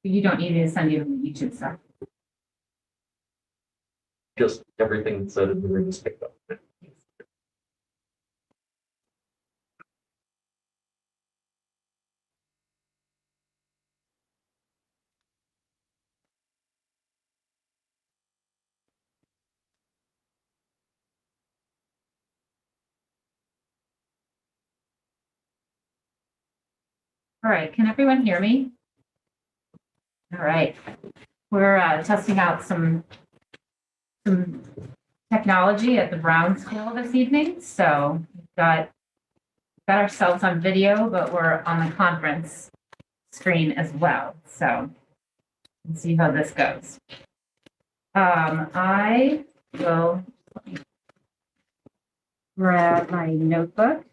You don't need me to send you the YouTube stuff. Just everything said in the room is picked up. All right, can everyone hear me? All right, we're testing out some technology at the Brown School this evening. So we've got ourselves on video, but we're on the conference screen as well. So let's see how this goes. I will grab my notebook.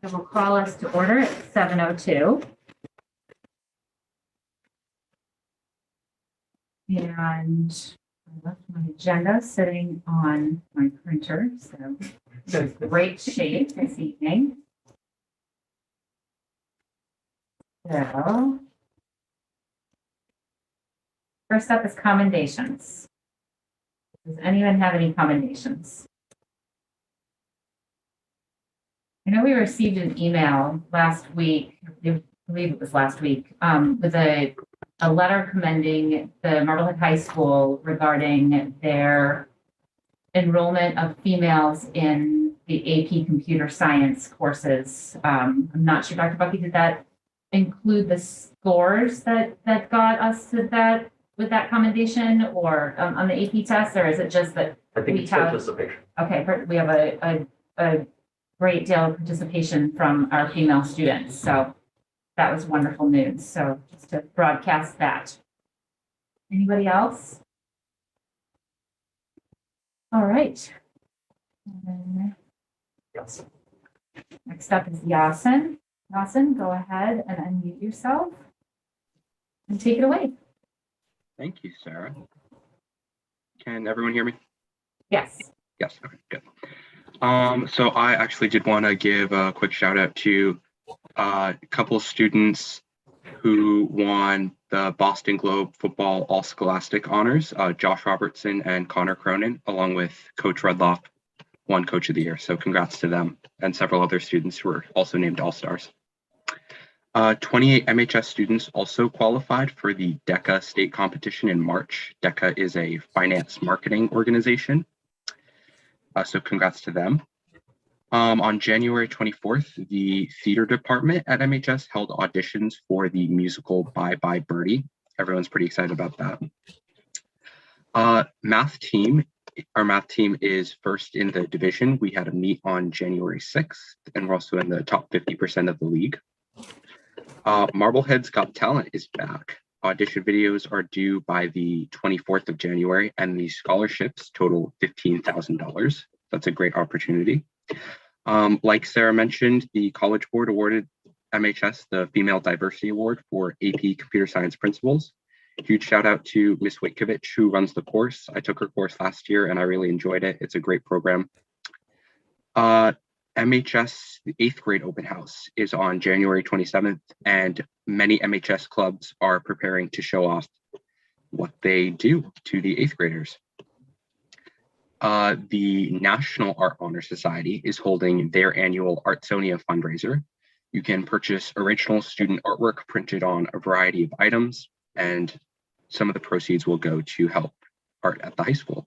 I will call us to order at 7:02. And I left my agenda sitting on my printer, so it's in great shape this evening. So, first up is commendations. Does anyone have any commendations? I know we received an email last week, I believe it was last week, with a letter commending the Marblehead High School regarding their enrollment of females in the AP Computer Science courses. I'm not sure, Dr. Bucky, did that include the scores that got us to that with that commendation, or on the AP test, or is it just that I think it's participation. Okay, we have a great deal of participation from our female students, so that was wonderful news. So just to broadcast that. Anybody else? All right. Yes. Next up is Yasin. Yasin, go ahead and unmute yourself and take it away. Thank you, Sarah. Can everyone hear me? Yes. Yes, okay, good. So I actually did want to give a quick shout out to a couple of students who won the Boston Globe Football All Scholastic Honors, Josh Robertson and Connor Cronin, along with Coach Redloff, won Coach of the Year. So congrats to them and several other students who were also named All-Stars. 28 MHS students also qualified for the DECA state competition in March. DECA is a finance marketing organization. So congrats to them. On January 24th, the theater department at MHS held auditions for the musical Bye Bye Birdie. Everyone's pretty excited about that. Our math team is first in the division. We had a meet on January 6th, and we're also in the top 50% of the league. Marblehead's Got Talent is back. Audition videos are due by the 24th of January, and the scholarships total $15,000. That's a great opportunity. Like Sarah mentioned, the College Board awarded MHS the Female Diversity Award for AP Computer Science Principals. Huge shout out to Ms. Witkovich, who runs the course. I took her course last year and I really enjoyed it. It's a great program. MHS, the 8th grade open house is on January 27th, and many MHS clubs are preparing to show off what they do to the 8th graders. The National Art Honor Society is holding their annual Artsonia fundraiser. You can purchase original student artwork printed on a variety of items, and some of the proceeds will go to help art at the high school.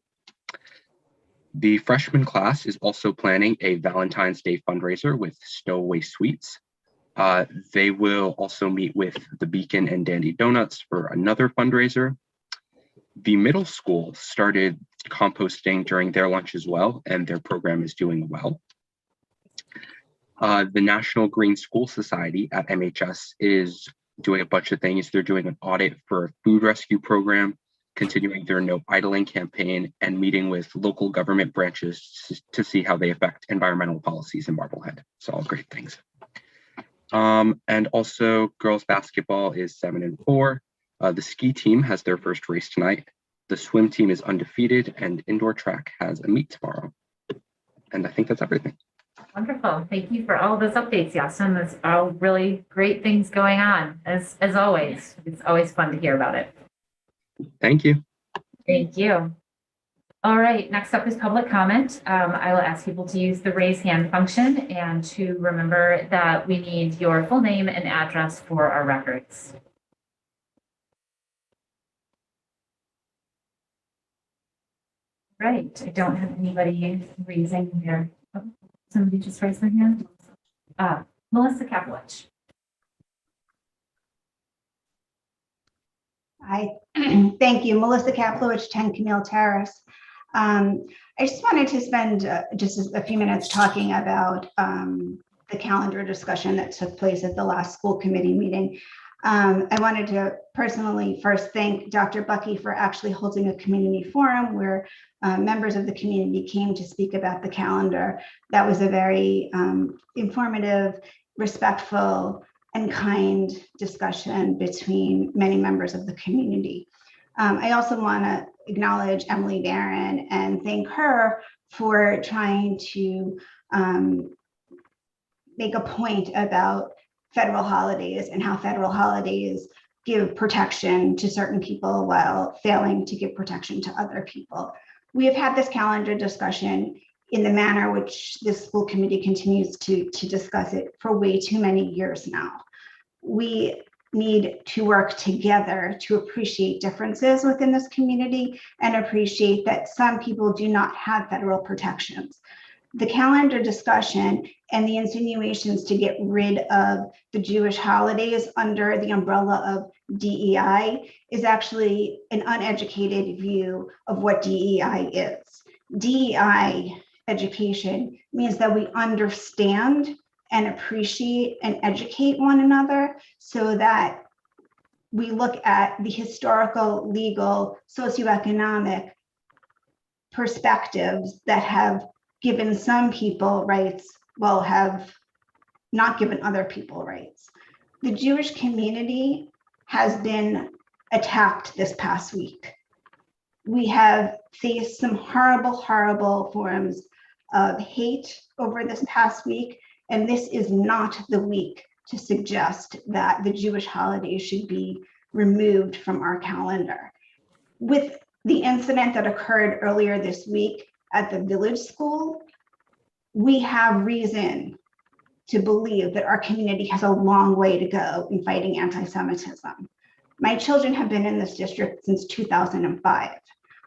The freshman class is also planning a Valentine's Day fundraiser with Stowaway Sweets. They will also meet with the Beacon and Dandy Donuts for another fundraiser. The middle school started composting during their lunch as well, and their program is doing well. The National Green School Society at MHS is doing a bunch of things. They're doing an audit for a food rescue program, continuing their no idling campaign, and meeting with local government branches to see how they affect environmental policies in Marblehead. So all great things. And also girls basketball is 7-4. The ski team has their first race tonight. The swim team is undefeated, and indoor track has a meet tomorrow. And I think that's everything. Wonderful. Thank you for all those updates, Yasin. That's all really great things going on, as always. It's always fun to hear about it. Thank you. Thank you. All right, next up is public comment. I will ask people to use the raise hand function and to remember that we need your full name and address for our records. Right, I don't have anybody raising their, oh, somebody just raised their hand. Melissa Kapowicz. Hi, thank you. Melissa Kaplowitz, 10 Camille Terrace. I just wanted to spend just a few minutes talking about the calendar discussion that took place at the last school committee meeting. I wanted to personally first thank Dr. Bucky for actually holding a community forum where members of the community came to speak about the calendar. That was a very informative, respectful, and kind discussion between many members of the community. I also want to acknowledge Emily Barron and thank her for trying to make a point about federal holidays and how federal holidays give protection to certain people while failing to give protection to other people. We have had this calendar discussion in the manner which this school committee continues to discuss it for way too many years now. We need to work together to appreciate differences within this community and appreciate that some people do not have federal protections. The calendar discussion and the insinuations to get rid of the Jewish holidays under the umbrella of DEI is actually an uneducated view of what DEI is. DEI education means that we understand and appreciate and educate one another so that we look at the historical, legal, socioeconomic perspectives that have given some people rights while have not given other people rights. The Jewish community has been attacked this past week. We have faced some horrible, horrible forms of hate over this past week, and this is not the week to suggest that the Jewish holidays should be removed from our calendar. With the incident that occurred earlier this week at the village school, we have reason to believe that our community has a long way to go in fighting anti-Semitism. My children have been in this district since 2005.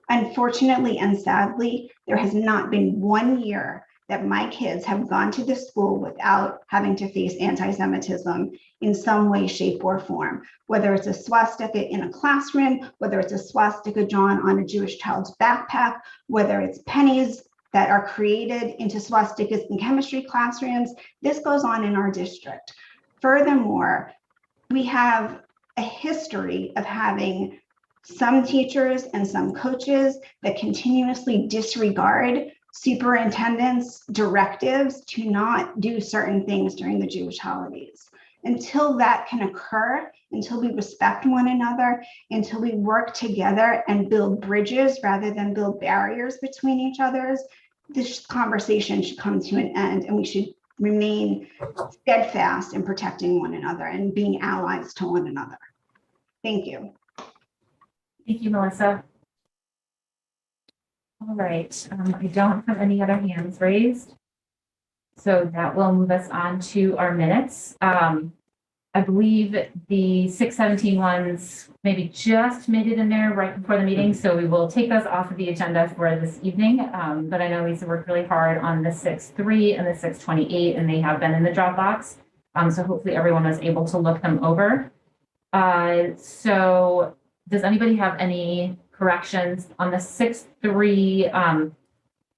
Unfortunately and sadly, there has not been 1 year that my kids have gone to this school without having to face anti-Semitism in some way, shape, or form, whether it's a swastika in a classroom, whether it's a swastika drawn on a Jewish child's backpack, whether it's pennies that are created into swastikas in chemistry classrooms. This goes on in our district. Furthermore, we have a history of having some teachers and some coaches that continuously disregard superintendents' directives to not do certain things during the Jewish holidays. Until that can occur, until we respect one another, until we work together and build bridges rather than build barriers between each other's, this conversation should come to an end, and we should remain steadfast in protecting one another and being allies to one another. Thank you. Thank you, Melissa. All right, I don't have any other hands raised. So that will move us on to our minutes. I believe the 6/17 ones maybe just made it in there right before the meeting. So we will take those off of the agenda for this evening. But I know Lisa worked really hard on the 6/3 and the 6/28, and they have been in the Dropbox. So hopefully everyone was able to look them over. So does anybody have any corrections on the 6/3?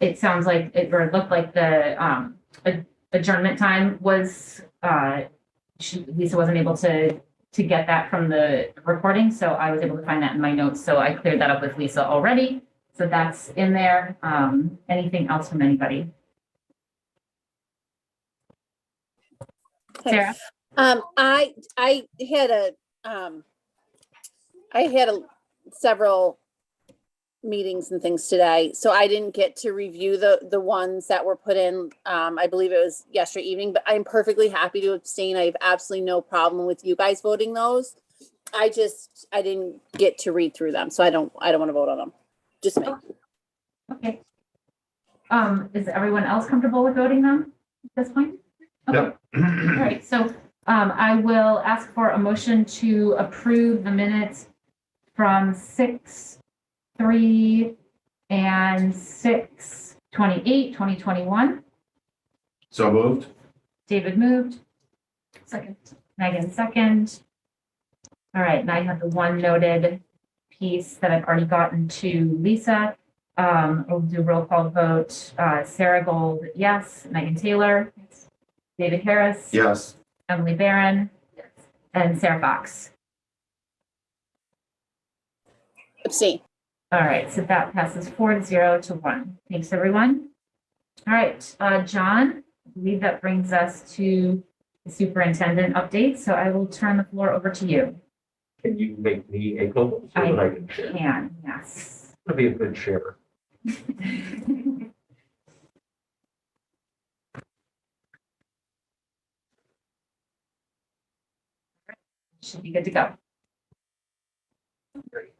It sounds like it, or it looked like the adjournment time was, Lisa wasn't able to get that from the recording, so I was able to find that in my notes. So I cleared that up with Lisa already. So that's in there. Anything else from anybody? Sarah? I had several meetings and things today, so I didn't get to review the ones that were put in. I believe it was yesterday evening, but I'm perfectly happy to abstain. I have absolutely no problem with you guys voting those. I didn't get to read through them, so I don't want to vote on them. Just me. Okay. Is everyone else comfortable with voting them at this point? Okay. Yep. All right, so I will ask for a motion to approve the minutes from 6/3 and 6/28/2021. So moved. David moved. Second. Megan second. All right, now you have the one noted piece that I've already gotten to Lisa. We'll do roll call vote. Sarah Gold, yes. Megan Taylor. David Harris. Yes. Emily Barron. And Sarah Fox. Abstain. All right, so that passes 4-0 to 1. Thanks, everyone. All right, John, I believe that brings us to the superintendent update. So I will turn the floor over to you. Can you make me a co-host so that I can share? Can, yes. To be a good sharer. Should be good to go. Great.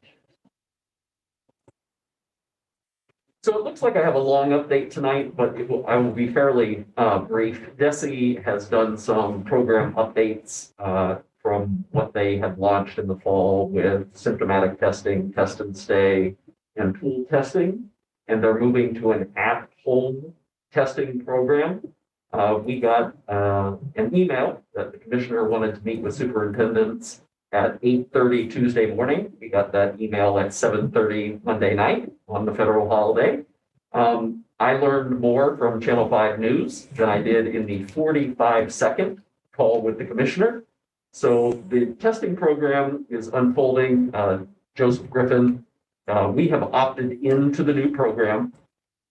So it looks like I have a long update tonight, but I will be fairly brief. DESE has done some program updates from what they had launched in the fall with symptomatic testing, test and stay, and pool testing. And they're moving to an at-home testing program. We got an email that the commissioner wanted to meet with superintendents at 8:30 Tuesday morning. We got that email at 7:30 Monday night on the federal holiday. I learned more from Channel 5 News than I did in the 45-second call with the commissioner. So the testing program is unfolding. Joseph Griffin, we have opted into the new program.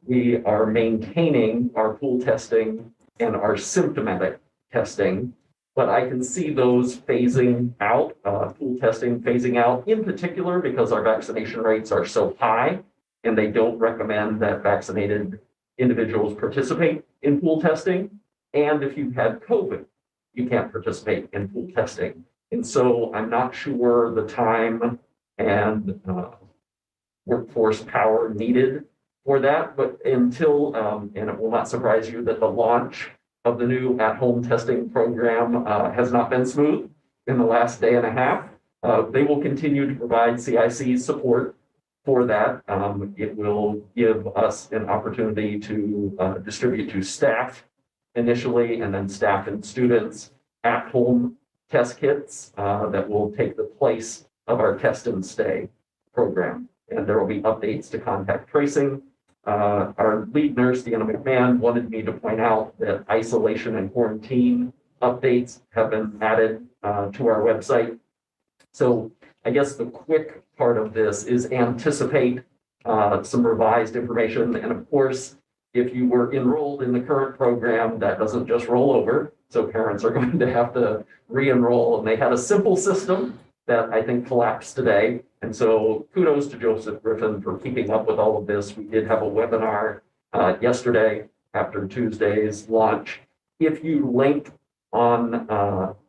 We are maintaining our pool testing and our symptomatic testing, but I can see those phasing out, pool testing phasing out, in particular because our vaccination rates are so high and they don't recommend that vaccinated individuals participate in pool testing. And if you've had COVID, you can't participate in pool testing. And so I'm not sure the time and workforce power needed for that, but until, and it will not surprise you that the launch of the new at-home testing program has not been smooth in the last day and a half. They will continue to provide CIC support for that. It will give us an opportunity to distribute to staff initially, and then staff and students at-home test kits that will take the place of our test and stay program. And there will be updates to contact tracing. Our lead nurse, Deanna McMahon, wanted me to point out that isolation and quarantine updates have been added to our website. So I guess the quick part of this is anticipate some revised information. And of course, if you were enrolled in the current program, that doesn't just roll over. So parents are going to have to re-enroll, and they had a simple system that I think collapsed today. And so kudos to Joseph Griffin for keeping up with all of this. We did have a webinar yesterday after Tuesday's launch. If you link on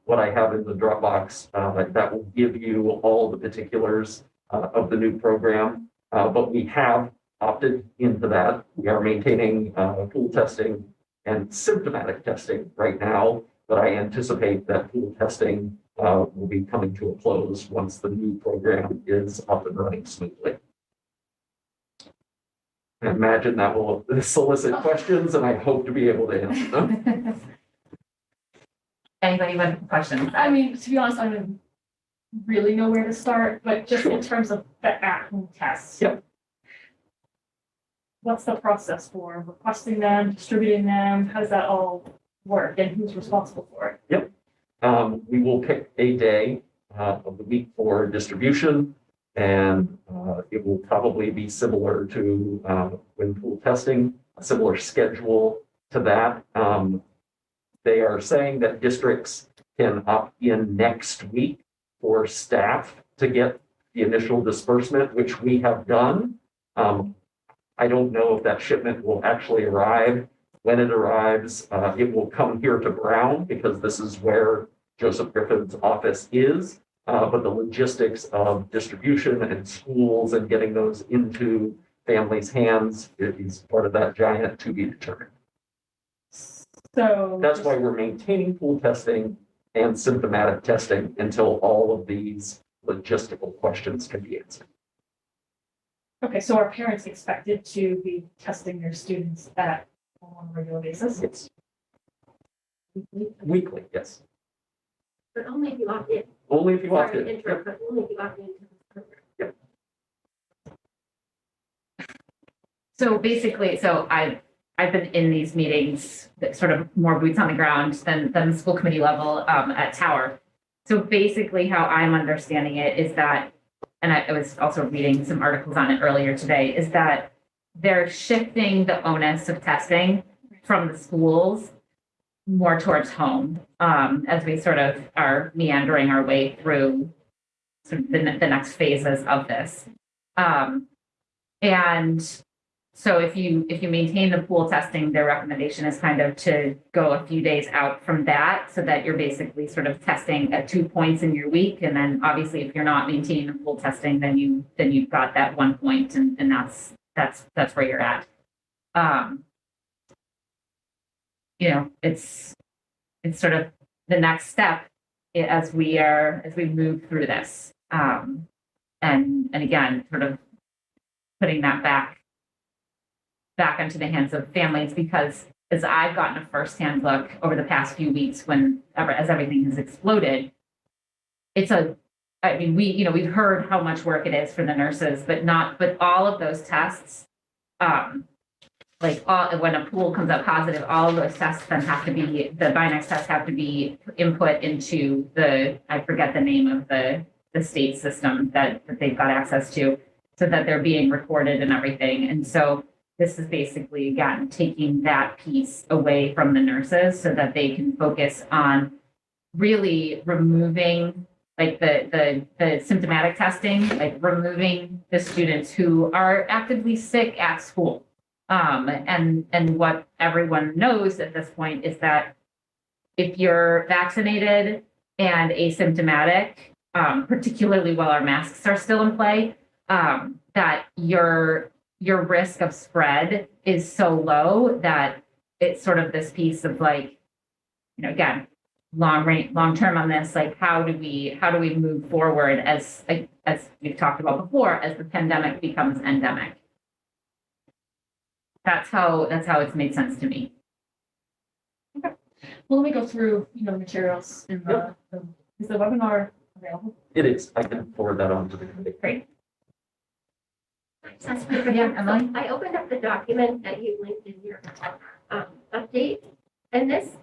what I have in the Dropbox, that will give you all the particulars of the new program. But we have opted into that. We are maintaining pool testing and symptomatic testing right now, but I anticipate that pool testing will be coming to a close once the new program is up and running smoothly. I imagine that will solicit questions, and I hope to be able to answer them. Anybody with questions? I mean, to be honest, I don't really know where to start, but just in terms of the at-home tests. Yep. What's the process for requesting them, distributing them? How does that all work, and who's responsible for it? We will pick a day of the week for distribution, and it will probably be similar to when pool testing, a similar schedule to that. They are saying that districts can opt in next week for staff to get the initial disbursement, which we have done. I don't know if that shipment will actually arrive. When it arrives, it will come here to Brown because this is where Joseph Griffin's office is. But the logistics of distribution and schools and getting those into families' hands is part of that giant to be determined. So. That's why we're maintaining pool testing and symptomatic testing until all of these logistical questions can be answered. Okay, so are parents expected to be testing their students on a regular basis? It's weekly, yes. But only if you opt in. Only if you opt Sorry to in. interrupt, but only if you opt into this program. So basically, I've been in these meetings that sort of more boots on the ground than the school committee level at Tower. So basically how I'm understanding it is that, and I was also reading some articles on it earlier today, is that they're shifting the onus of testing from the schools more towards home as we sort of are meandering our way through sort of the next phases of this. And so if you maintain the pool testing, their recommendation is kind of to go a few days out from that so that you're basically sort of testing at 2 points in your week. And then obviously if you're not maintaining the pool testing, then you've got that 1 point and that's where you're at. It's sort of the next step as we move through this. And again, sort of putting that back into the hands of families, because as I've gotten a firsthand look over the past few weeks as everything has exploded, we've heard how much work it is for the nurses, but all of those tests, when a pool comes up positive, all of those tests then have to be, the Binax tests have to be input into I forget the name of the state system that they've got access to, so that they're being recorded and everything. And so this is basically, again, taking that piece away from the nurses so that they can focus on really removing the symptomatic testing, like removing the students who are actively sick at school. And what everyone knows at this point is that if you're vaccinated and asymptomatic, particularly while our masks are still in play, that your risk of spread is so low that it's sort of this piece of again, long term on this, how do we move forward as we've talked about before, as the pandemic becomes endemic. That's how it's made sense to me. Okay. Well, let me go through, materials in is the webinar available? It is. I can forward that on to the committee. Great. Yeah, Emily? I opened up the document that you linked in your update, and this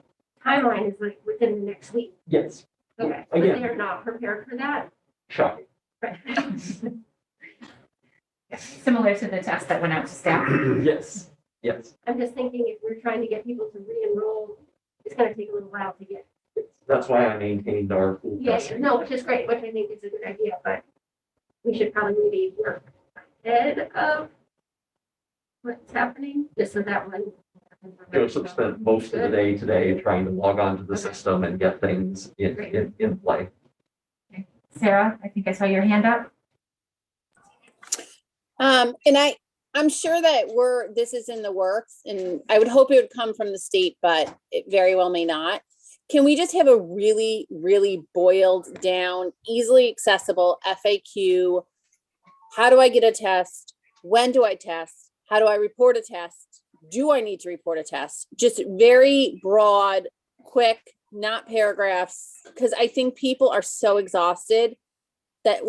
timeline is within the next week. Yes. Okay, but Again. they're not prepared for that. Shocking. Right. Similar to the test that went out to staff. Yes. Yes. I'm just thinking if we're trying to get people to re-enroll, it's going to take a little while to get. That's why I maintained our pool Yeah, testing. no, which is great, which I think is a good idea, but we should probably maybe work ahead of what's happening, just so that one. Joseph spent most of the day today trying to log on to the Okay. system and get things in play. Sarah, I think I saw your hand up. And I'm sure that this is in the works, and I would hope it would come from the state, but it very well may not. Can we just have a really, really boiled down, easily accessible FAQ? How do I get a test? When do I test? How do I report a test? Do I need to report a test? Just very broad, quick, not paragraphs, because I think people are so exhausted that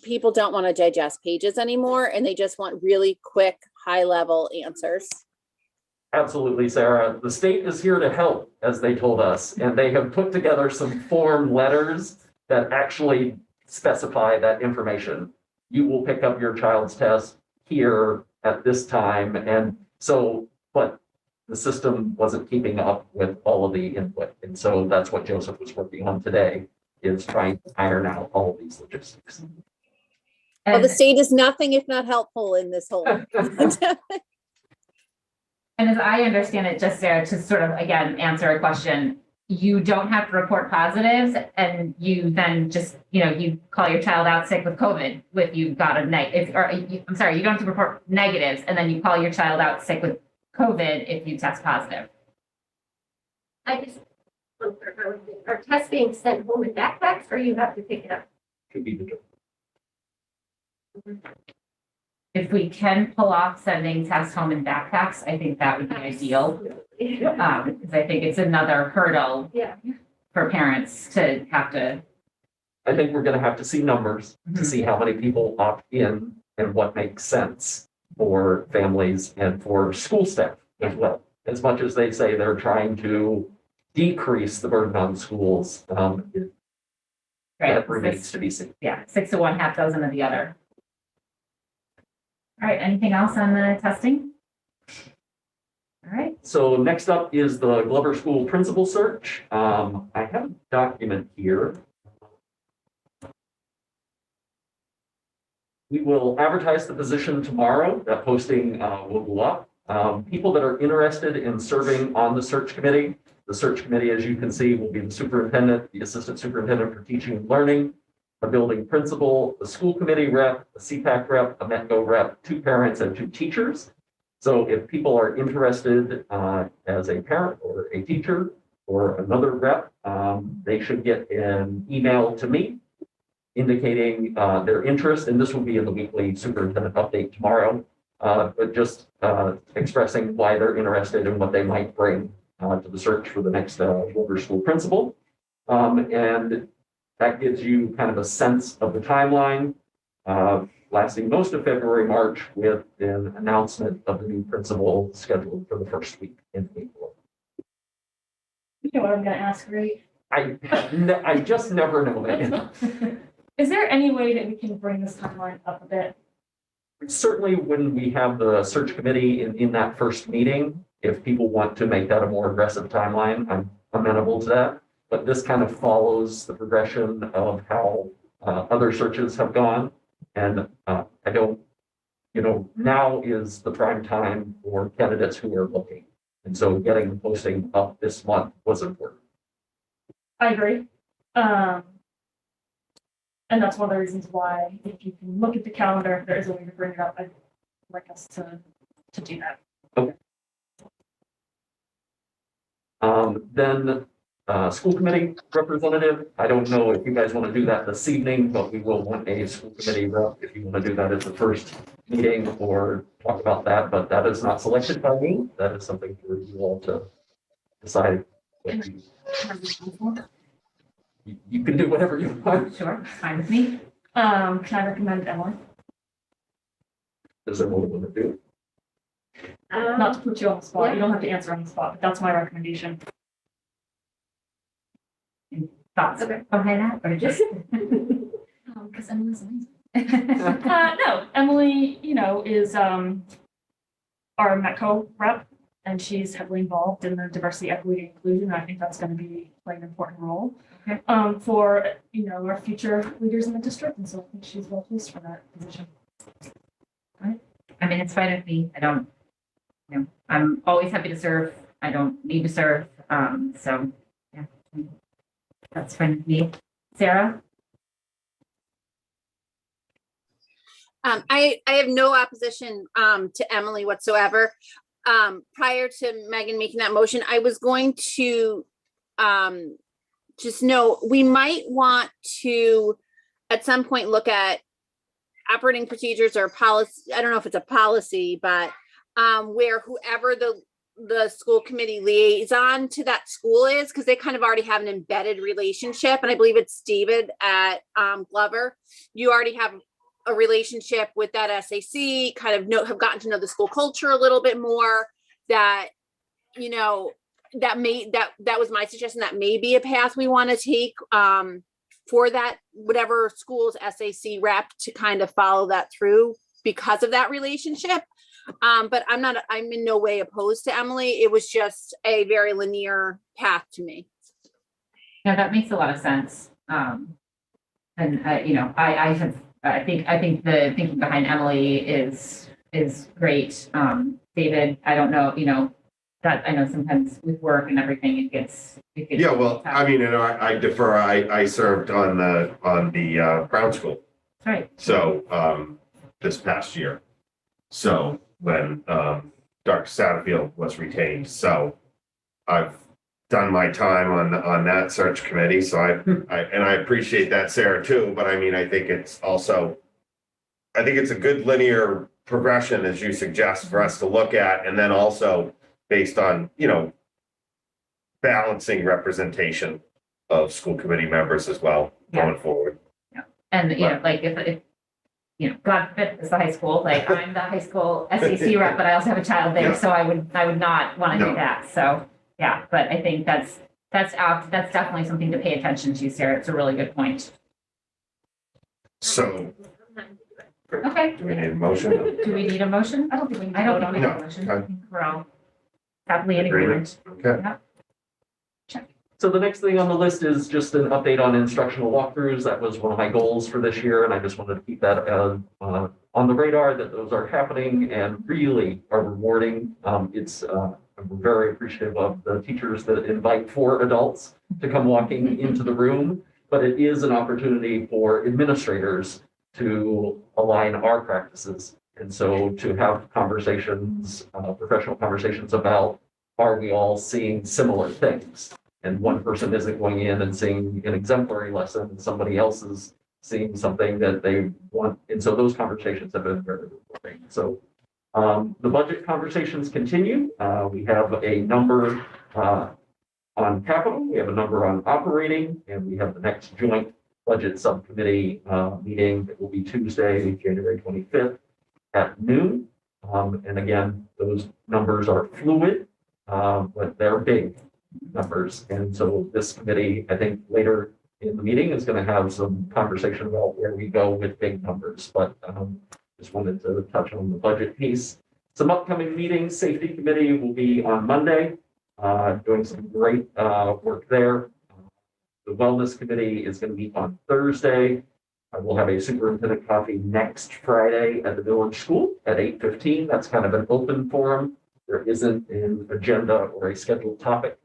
people don't want to digest pages anymore, and they just want really quick, high level answers. Absolutely, Sarah. The state is here to help, as they told us, and they have put together some form letters that actually specify that information. You will pick up your child's test here at this time. And so, but the system wasn't keeping up with all of the input. And so that's what Joseph was working on today, is trying to iron out all of these logistics. Well, the And, state is nothing if not helpful in this whole. and as I understand it, just Sarah, to sort of, again, answer a question, you don't have to report positives and you then just, you call your child out sick with COVID if you got a I'm sorry, you don't have to report negatives and then you call your child out sick with COVID if you test positive. I just, are tests being sent home in backpacks or you have to pick it up? Could be the If we can pull off sending tests home in backpacks, I think that would be ideal. Because I think it's another hurdle Yeah. for parents to have to. I think we're gonna have to see numbers to see how many people opt in and what makes sense for families and for school staff as well. As much as they say they're trying to decrease the burden on schools, Right, that remains to be seen. yeah, 6 to 1, half dozen of the other. All right, anything else on the testing? All right, So next up is the Glover School Principal Search. I have a document here. We will advertise the position tomorrow. That posting will go up. People that are interested in serving on the search committee, the search committee, as you can see, will be the superintendent, the assistant superintendent for teaching and learning, a building principal, the school committee rep, a CPAC rep, a METCO rep, 2 parents and 2 teachers. So if people are interested as a parent or a teacher or another rep, they should get an email to me indicating their interest, and this will be in the weekly superintendent update tomorrow, but just expressing why they're interested and what they might bring to the search for the next Glover School principal. And that gives you kind of a sense of the timeline, lasting most of February, March, with an announcement of the new principal scheduled for the first week in April. You know what I'm gonna ask, right? I just never know, Megan. Is there any way that we can bring this timeline up a bit? Certainly when we have the search committee in that first meeting, if people want to make that a more aggressive timeline, I'm amenable to that. But this kind of follows the progression of how other searches have gone. And I don't, now is the prime time for candidates who are looking. And so getting the posting up this month was important. I agree. And that's one of the reasons why, if you can look at the calendar, if there is a way to bring it up, I'd like us to do that. Okay. Then school committee representative. I don't know if you guys want to do that this evening, but we will want a school committee rep if you want to do that at the first meeting or talk about that. But that is not selected by me. That is something for you all to decide. You can do whatever you want. sure, fine with me. Can I recommend Emily? Does everyone want to do? Not to put you on the spot, Yeah. you don't have to answer on the spot, but that's my recommendation. Thoughts Okay. behind that, or just? Because Emily's amazing. No, Emily, is our METCO rep, and she's heavily involved in the diversity, equity, and inclusion. I think that's going to be play an important role Okay. For our future leaders in the district, and so I think she's well placed for that position. I mean, it's fine with me. I don't, I'm always happy to serve. I don't need to serve. So, yeah, that's fine with me. Sarah? I have no opposition to Emily whatsoever. Prior to Megan making that motion, I was going to just know we might want to at some point look at operating procedures or policy. I don't know if it's a policy, but where whoever the school committee liaison to that school is, because they kind of already have an embedded relationship. And I believe it's David at Glover. You already have a relationship with that SAC, kind of have gotten to know the school culture a little bit more. That that was my suggestion. That may be a path we want to take for that whatever school's SAC rep to kind of follow that through because of that relationship. But I'm in no way opposed to Emily. It was just a very linear path to me. Yeah, that makes a lot of sense. And I have I think the thinking behind Emily is great. David, I don't know, that I know sometimes with work and everything, it gets. Yeah, well, I mean, and I defer, I served on the Brown School. Right. So, this past year. So when, Dr. Satterfield was retained, so I've done my time on that search committee. So I appreciate that, Sarah, too. But I mean, I think it's a good linear progression, as you suggest, for us to look at. And then also based on, balancing representation of school committee members as well going forward. And, like if God forbid it's the high school, like I'm the high school SAC rep, but I also have a child there, Yeah. so I would not want to No. do that. So, yeah, but I think that's definitely something to pay attention to, Sarah. It's a really good point. So Okay. do we need a motion? Do we need a motion? I don't think we need to I don't vote think on we it. need a motion. I Okay. think we're all happily in agreement. Okay. So the next thing on the list is just an update on instructional walkthroughs. That was one of my goals for this year, and I just wanted to keep that on the radar, that those are happening and really are rewarding. I'm very appreciative of the teachers that invite 4 adults to come walking into the room, but it is an opportunity for administrators to align our practices. And so to have conversations, professional conversations about, are we all seeing similar things? And one person isn't going in and seeing an exemplary lesson, and somebody else is seeing something that they want. And so those conversations have been very rewarding. So the budget conversations continue. We have a number on capital, we have a number on operating, and we have the next joint budget subcommittee meeting that will be Tuesday, January 25th at noon. And again, those numbers are fluid, but they're big numbers. And so this committee, I think later in the meeting, is going to have some conversation about where we go with big numbers. But just wanted to touch on the budget piece. Some upcoming meetings. Safety committee will be on Monday, doing some great work there. The wellness committee is going to meet on Thursday. I will have a superintendent coffee next Friday at the village school at 8:15. That's kind of an open forum. There isn't an agenda or a scheduled topic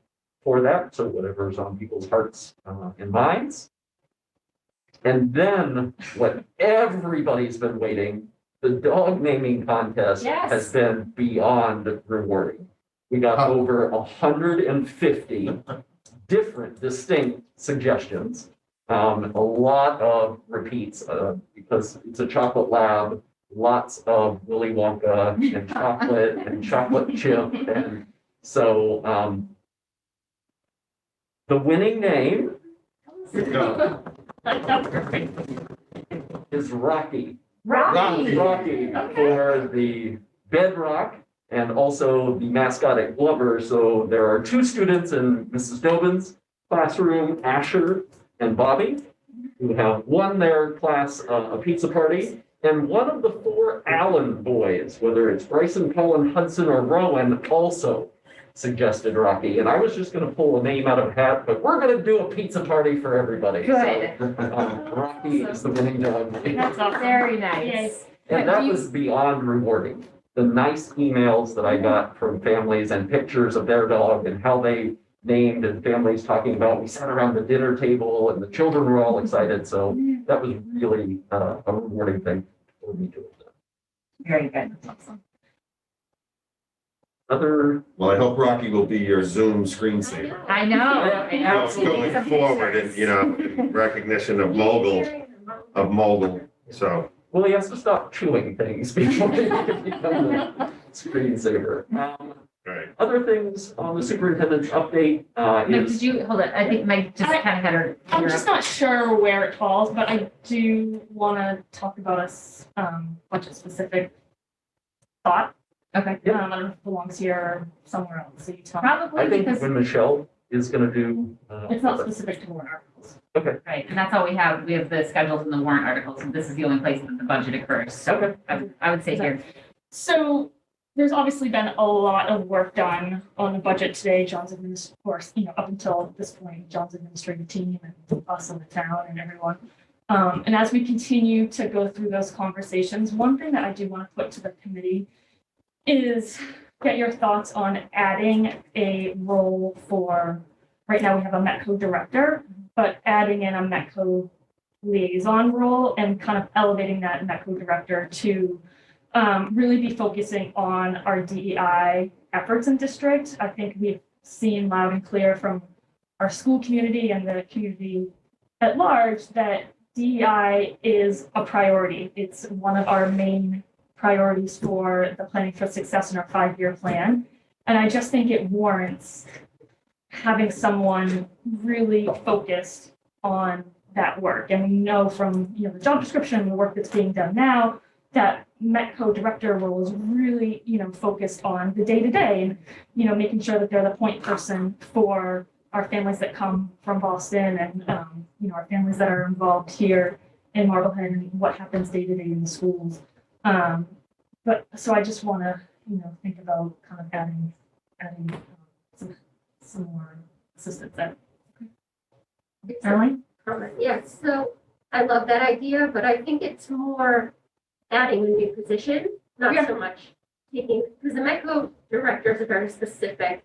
for that. So whatever's on people's hearts and minds. And then what everybody's been waiting, the dog naming contest Yes. has been beyond rewarding. We got over 150 different distinct suggestions. A lot of repeats because it's a chocolate lab, lots of Willy Wonka and chocolate chip. And so the winning name is Rocky. Rocky. Rocky for the bedrock and also the mascot at Glover. So there are 2 students in Mrs. Dobin's classroom, Asher and Bobby, who have won their class a pizza party. And one of the 4 Allen boys, whether it's Bryson, Cullen, Hudson, or Rowan, also suggested Rocky. And I was just going to pull a name out of a hat, but we're going to do a pizza party for everybody. Good. So, Rocky is the winning dog. That's awesome. Very nice. Yes. And that was beyond rewarding. The nice emails that I got from families and pictures of their dog and how they named, and families talking about, we sat around the dinner table and the children were all excited. So that was really a rewarding thing for me to have done. Very good. Well, I hope Rocky will be your Zoom screensaver. I know. I know. Going forward and, in recognition of mogul. So, Well, he has to stop chewing things before he can become a screensaver. right. Other things on the superintendent's update Mike, is. did you, hold on, I think Mike just kind of had her. I'm just not sure where it falls, but I do want to talk about a budget specific thought. Okay. I don't know if it belongs here or somewhere else. So you tell me. Probably I think because, when Michelle is gonna do. It's not specific to warrant articles. right, and that's all we have. We have the schedules and the warrant articles, and this is the only place that the budget occurs. So Okay. I would say here. So there's obviously been a lot of work done on the budget today. John's of course, up until this point, John's administrative team and us in the town and everyone. And as we continue to go through those conversations, one thing that I do want to put to the committee is get your thoughts on adding a role for, right now we have a METCO director, but adding in a METCO liaison role and kind of elevating that METCO director to really be focusing on our DEI efforts in district. I think we've seen loud and clear from our school community and the community at large that DEI is a priority. It's one of our main priorities for the Planning for Success in our 5-year plan. And I just think it warrants having someone really focused on that work. And we know from the job description and the work that's being done now that METCO director role is really focused on the day-to-day and making sure that they're the point person for our families that come from Boston and our families that are involved here in Marblehead and what happens day-to-day in the schools. But so I just want to think about kind of adding some more assistance there. Caroline? Yes, so I love that idea, but I think it's more adding a new position, not so much taking, because the METCO director is a very specific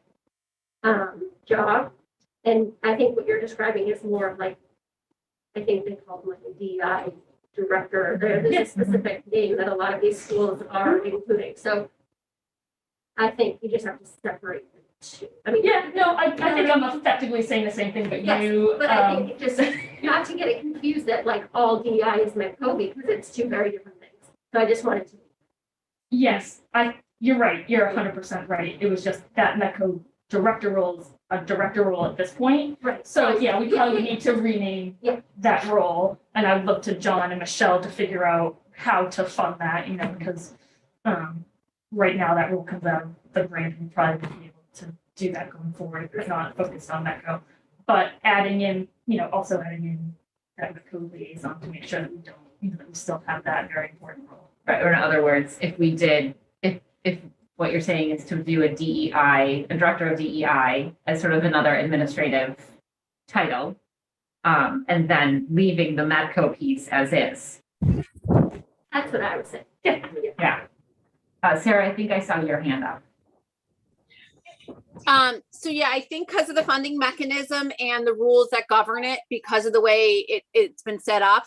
job. And I think what you're describing is more of like, I think they call them like a DEI director. There's a specific name that a lot of these schools are including. So I think you just have to separate the two. I mean, I think I'm effectively saying the same thing, but yes, you. but I think it just not to get it confused that like all DEI is METCO because it's two very different things. So I just wanted to. Yes, you're right. You're 100% right. It was just that METCO director role is a director role at this point. Right. So we probably need to rename that role. And I would look to John and Michelle to figure out how to fund that, because right now that role comes out of the grant and we'll probably be able to do that going forward if it's not focused on METCO. But adding in, also adding in that METCO liaison to make sure that we don't, that we still have that very important role. Right, or in other words, if what you're saying is to do a director of DEI as sort of another administrative title, and then leaving the METCO piece as is. That's what I would say. Yeah. Sarah, I think I saw your hand up. I think because of the funding mechanism and the rules that govern it, because of the way it's been set up,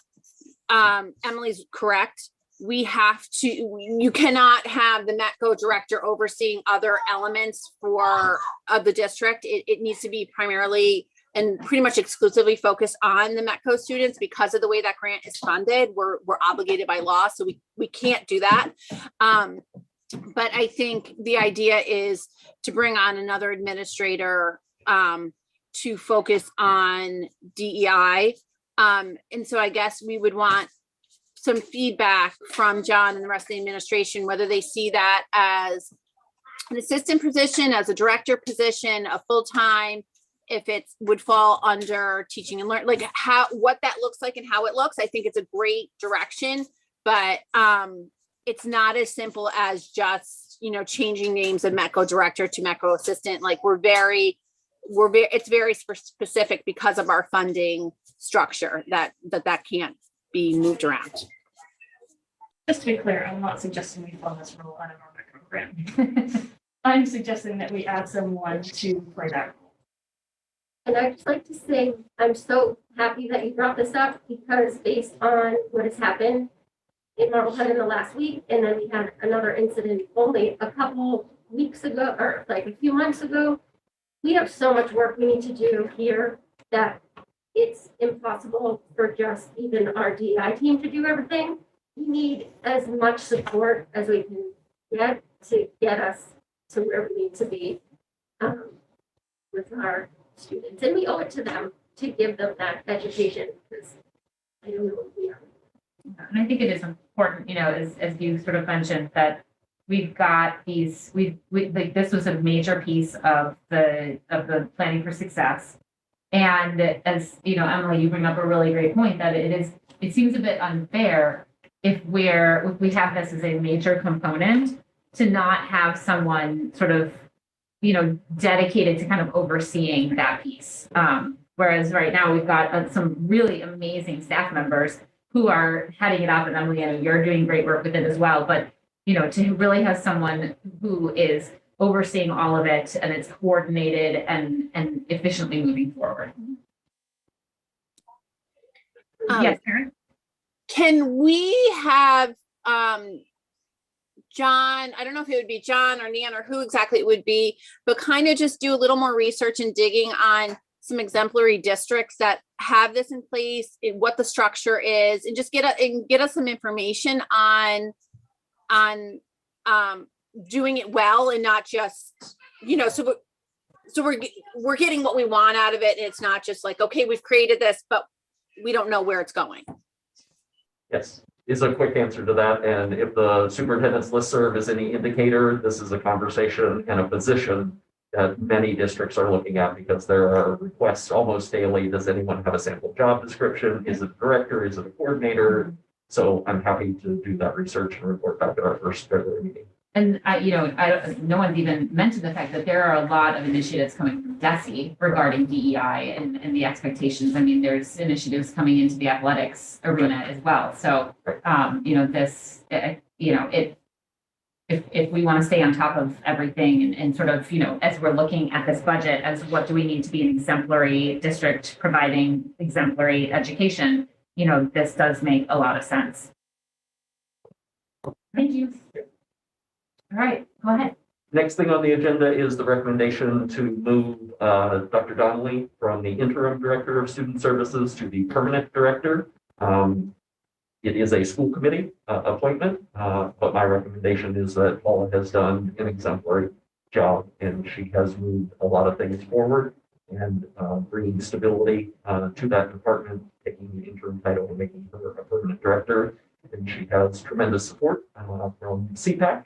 Emily's correct. You cannot have the METCO director overseeing other elements of the district. It needs to be primarily and pretty much exclusively focused on the METCO students because of the way that grant is funded. We're obligated by law, so we can't do that. But I think the idea is to bring on another administrator to focus on DEI. And so I guess we would want some feedback from John and the rest of the administration, whether they see that as an assistant position, as a director position, a full-time, if it would fall under teaching and learn, like what that looks like and how it looks. I think it's a great direction, but it's not as simple as just, changing names of METCO director to METCO assistant. Like it's very specific because of our funding structure that can't be moved around. Just to be clear, I'm not suggesting we fund this role out of our METCO grant. I'm suggesting that we add someone to play that role. And I'd just like to say, I'm so happy that you brought this up because based on what has happened in Marblehead in the last week, and then we had another incident only a couple weeks ago, or like a few months ago, we have so much work we need to do here that it's impossible for just even our DEI team to do everything. We need as much support as we can get to get us to where we need to be with our students. And we owe it to them to give them that education because I don't know what we are. And I think it is important, as you sort of mentioned, that we've got these, like this was a major piece of the planning for success. And as Emily, you bring up a really great point that it seems a bit unfair if we have this as a major component to not have someone sort of, dedicated to kind of overseeing that piece. Whereas right now we've got some really amazing staff members who are heading it up, and Emily, I know you're doing great work with it as well, but to really have someone who is overseeing all of it and it's coordinated and efficiently moving forward. Yes, Karen? Can we have John, I don't know if it would be John or Nan or who exactly it would be, but kind of just do a little more research and digging on some exemplary districts that have this in place, what the structure is, and just get us some information on doing it well and not just, so we're getting what we want out of it. And it's not just like, okay, we've created this, but we don't know where it's going. Yes, is a quick answer to that. And if the superintendent's listserv is any indicator, this is a conversation and a position that many districts are looking at, because there are requests almost daily. Does anyone have a sample job description? Is it a director? Is it a coordinator? So I'm happy to do that research and report back at our first regular meeting. And no one's even mentioned the fact that there are a lot of initiatives coming from DESE regarding DEI and the expectations. I mean, there's initiatives coming into the athletics arena as well. So, if we want to stay on top of everything and sort of, as we're looking at this budget, as what do we need to be an exemplary district providing exemplary education, this does make a lot of sense. Thank you. All right, go ahead. Next thing on the agenda is the recommendation to move Dr. Donnelly from the interim director of student services to the permanent director. It is a school committee appointment, but my recommendation is that Paula has done an exemplary job, and she has moved a lot of things forward and bringing stability to that department, taking the interim title and making her a permanent director. And she has tremendous support from CPAC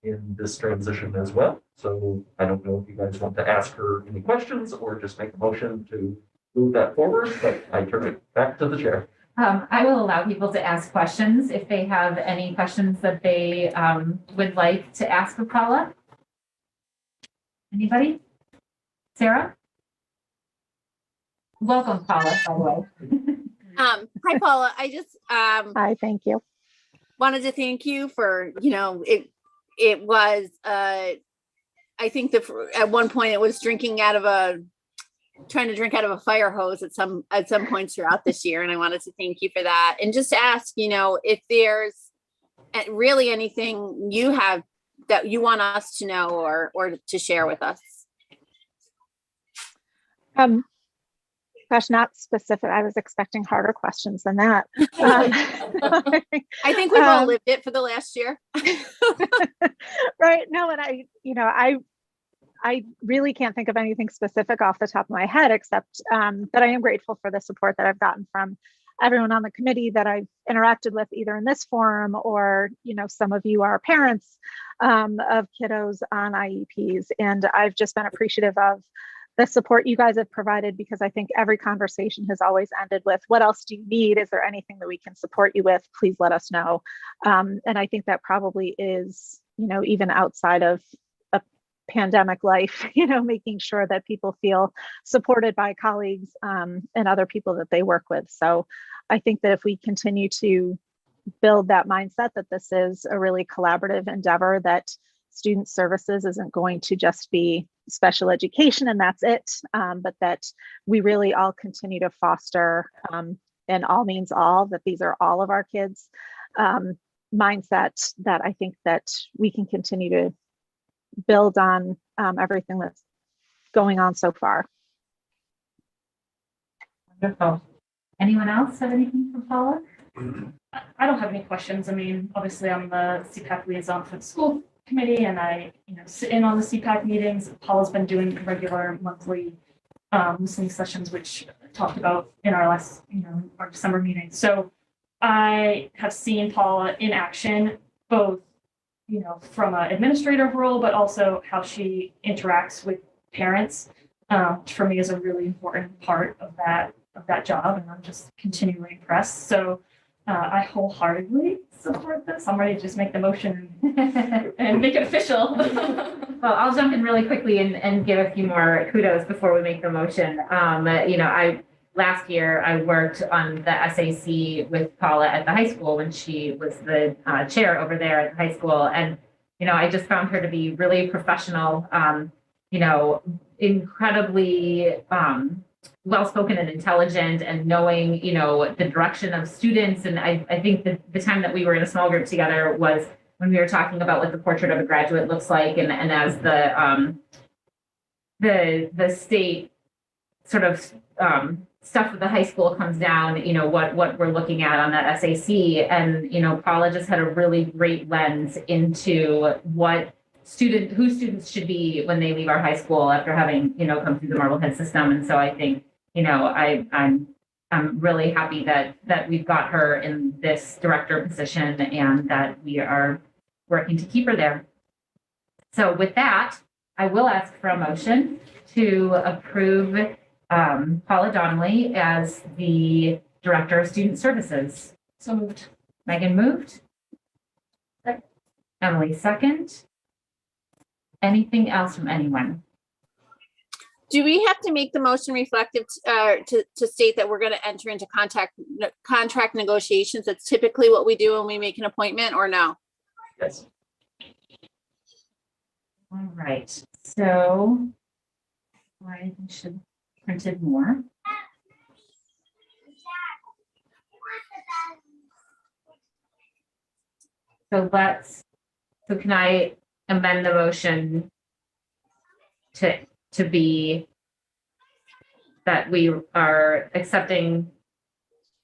in this transition as well. So I don't know if you guys want to ask her any questions or just make a motion to move that forward, but I turn it back to the chair. I will allow people to ask questions if they have any questions that they would like to ask of Paula. Anybody? Sarah? Welcome, Paula, by the way. Hi, Paula. I just Hi, thank you. wanted to thank you for, it was, I think that at one point it was trying to drink out of a fire hose at some points throughout this year. And I wanted to thank you for that. And just ask, if there's really anything you have that you want us to know or to share with us. Gosh, not specific. I was expecting harder questions than that. I think we've all lived it for the last year. Right. No, and I really can't think of anything specific off the top of my head, except that I am grateful for the support that I've gotten from everyone on the committee that I've interacted with, either in this forum or, some of you are parents of kiddos on IEPs. And I've just been appreciative of the support you guys have provided, because I think every conversation has always ended with, what else do you need? Is there anything that we can support you with? Please let us know. And I think that probably is, even outside of a pandemic life, making sure that people feel supported by colleagues and other people that they work with. So I think that if we continue to build that mindset that this is a really collaborative endeavor, that student services isn't going to just be special education and that's it, but that we really all continue to foster, and all means all, that these are all of our kids, mindset, that I think that we can continue to build on everything that's going on so far. Wonderful. Anyone else have anything for Paula? I don't have any questions. I mean, obviously I'm the CPAC liaison for the school committee, and I, sit in on the CPAC meetings. Paula's been doing regular monthly listening sessions, which I talked about in our last, our December meeting. So I have seen Paula in action, both, from an administrative role, but also how she interacts with parents. Which for me is a really important part of that job, and I'm just continually impressed. So I wholeheartedly support this. I'm ready to just make the motion and make it official. Well, I'll jump in really quickly and give a few more kudos before we make the motion. Last year I worked on the SAC with Paula at the high school when she was the chair over there at the high school. And, I just found her to be really professional, incredibly well-spoken and intelligent and knowing, the direction of students. And I think that the time that we were in a small group together was when we were talking about what the portrait of a graduate looks like. And as the state sort of stuff with the high school comes down, what we're looking at on that SAC. And, Paula just had a really great lens into who students should be when they leave our high school after having, come through the Marblehead system. And so I think, I'm really happy that we've got her in this director position and that we are working to keep her there. So with that, I will ask for a motion to approve Paula Donnelly as the Director of Student Services. So moved. Megan moved. Second. Emily second. Anything else from anyone? Do we have to make the motion reflective to state that we're going to enter into contract negotiations? That's typically what we do when we make an appointment, or no? Yes. All right, so I should have printed more. So can I amend the motion to be that we are accepting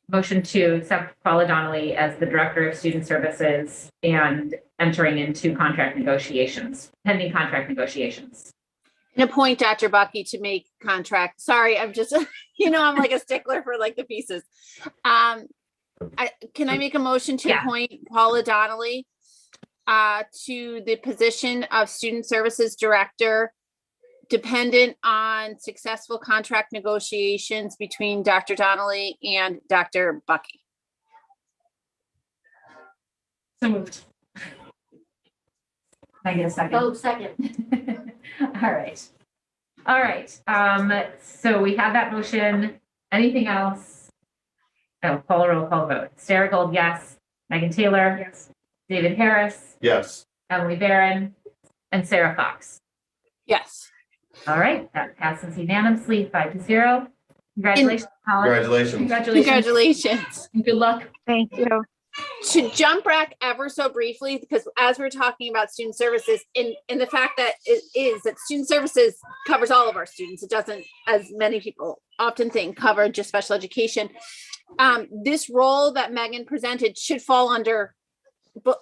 motion to accept Paula Donnelly as the Director of Student Services and entering into contract negotiations, pending contract negotiations. And appoint Dr. Bucky to make contract. Sorry, I'm just, I'm like a stickler for like the pieces. Can I make a motion to appoint Paula Donnelly to the position of Student Services Director, dependent on successful contract negotiations between Dr. Donnelly and Dr. Bucky? So moved. Can I get a second? Oh, second. All right. So we have that motion. Anything else? Oh, roll call vote. Sarah Gold, yes. Megan Taylor. Yes. David Harris. Yes. Emily Barron. And Sarah Fox. Yes. All right, that passes unanimously, 5-0. Congratulations, Paula. Congratulations. Congratulations. And good luck. Thank you. To jump back ever so briefly, because as we're talking about student services, in the fact that it is that student services covers all of our students, it doesn't, as many people often think, cover just special education. This role that Megan presented should fall under a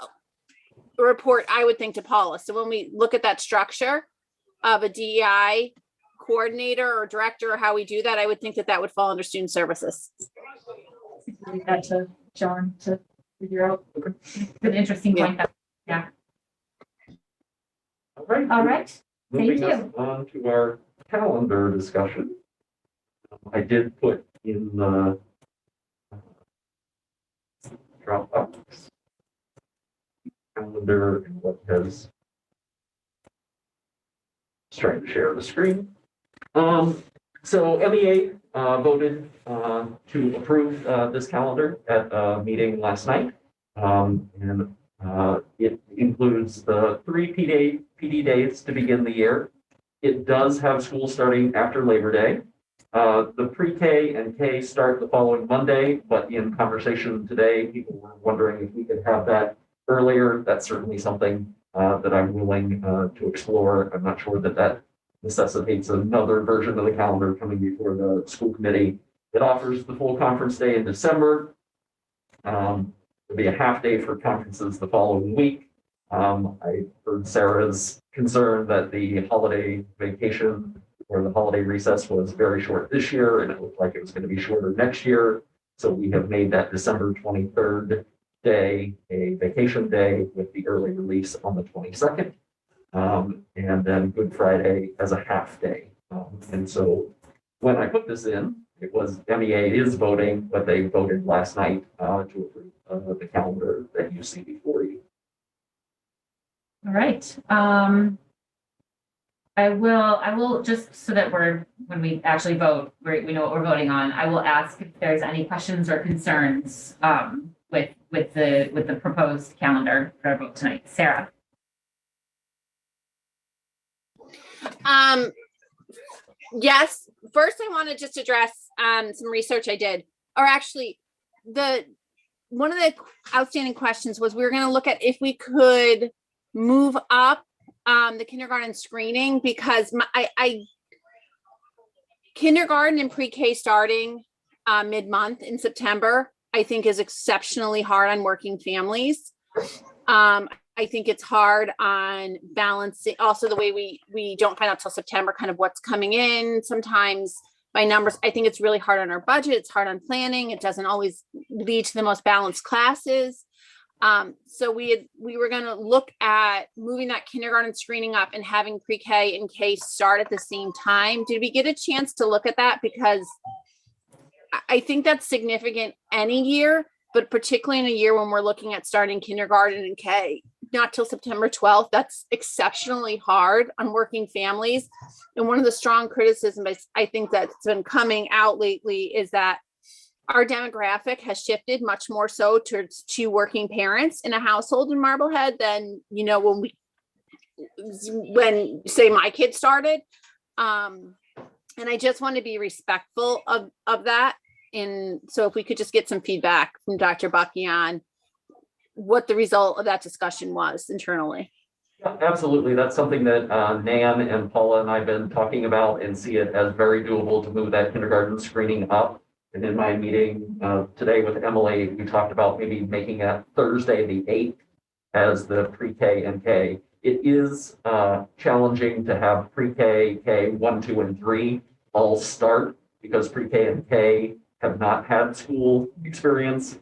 report, I would think, to Paula. So when we look at that structure of a DEI coordinator or director, or how we do that, I would think that would fall under student services. Leave that to John to figure out. It's an interesting point. Yeah. All right. All right. Moving Thank us you. on to our calendar discussion. I did put in the Dropbox calendar and what has trying to share the screen. So MEA voted to approve this calendar at a meeting last night. And it includes the 3 PD days to begin the year. It does have school starting after Labor Day. The pre-K and K start the following Monday, but in conversation today, people were wondering if we could have that earlier. That's certainly something that I'm willing to explore. I'm not sure that necessitates another version of the calendar coming before the school committee. It offers the full conference day in December. There'll be a half day for conferences the following week. I heard Sarah's concern that the holiday vacation or the holiday recess was very short this year, and it looked like it was going to be shorter next year. So we have made that December 23rd day a vacation day with the early release on the 22nd. And then Good Friday as a half day. And so when I put this in, it was, MEA is voting, but they voted last night to approve the calendar that you see before you. All right. I will just so that when we actually vote, we know what we're voting on. I will ask if there's any questions or concerns with the proposed calendar for our vote tonight. Sarah. Yes, first I want to just address some research I did, or actually one of the outstanding questions was we were going to look at if we could move up the kindergarten screening, because kindergarten and pre-K starting mid-month in September, I think is exceptionally hard on working families. I think it's hard on balancing, also the way we don't find out till September kind of what's coming in sometimes by numbers. I think it's really hard on our budget. It's hard on planning. It doesn't always lead to the most balanced classes. So we were going to look at moving that kindergarten screening up and having pre-K and K start at the same time. Did we get a chance to look at that? Because I think that's significant any year, but particularly in a year when we're looking at starting kindergarten and K, not till September 12th, that's exceptionally hard on working families. And one of the strong criticisms I think that's been coming out lately is that our demographic has shifted much more so to working parents in a household in Marblehead than, when say my kids started. And I just want to be respectful of that. And so if we could just get some feedback from Dr. Bucky on what the result of that discussion was internally. Yeah, absolutely. That's something that Nan and Paula and I have been talking about and see it as very doable to move that kindergarten screening up. And in my meeting today with Emily, we talked about maybe making it Thursday, the 8th as the pre-K and K. It is challenging to have pre-K, K 1, 2, and 3 all start because pre-K and K have not had school experience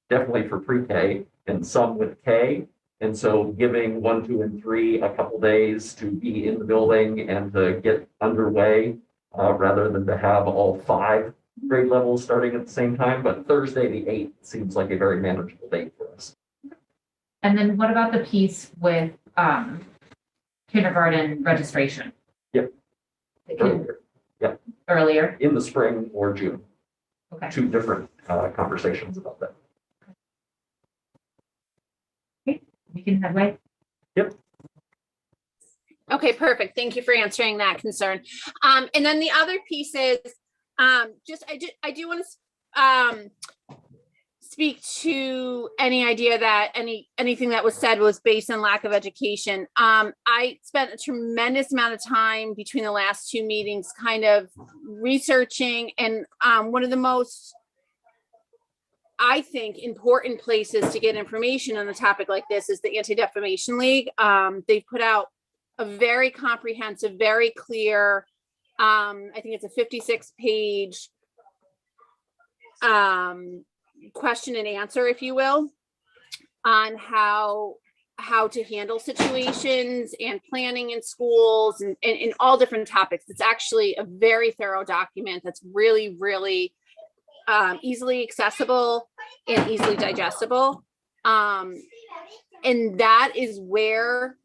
definitely for pre-K and some with K. And so giving 1, 2, and 3 a couple days to be in the building and to get underway rather than to have all 5 grade levels starting at the same time. But Thursday, the 8th seems like a very manageable date for us. And then what about the piece with kindergarten registration? Yep. Earlier. In the spring or June. Okay. 2 different conversations about that. Okay, we can have like. Yep. Okay, perfect. Thank you for answering that concern. And then the other piece is I do want to speak to any idea that anything that was said was based on lack of education. I spent a tremendous amount of time between the last 2 meetings kind of researching, and one of the most, I think, important places to get information on a topic like this is the Anti-Defamation League. They've put out a very comprehensive, very clear, I think it's a 56-page question and answer, if you will, on how to handle situations and planning in schools and in all different topics. It's actually a very thorough document that's really, really easily accessible and easily digestible. And that is where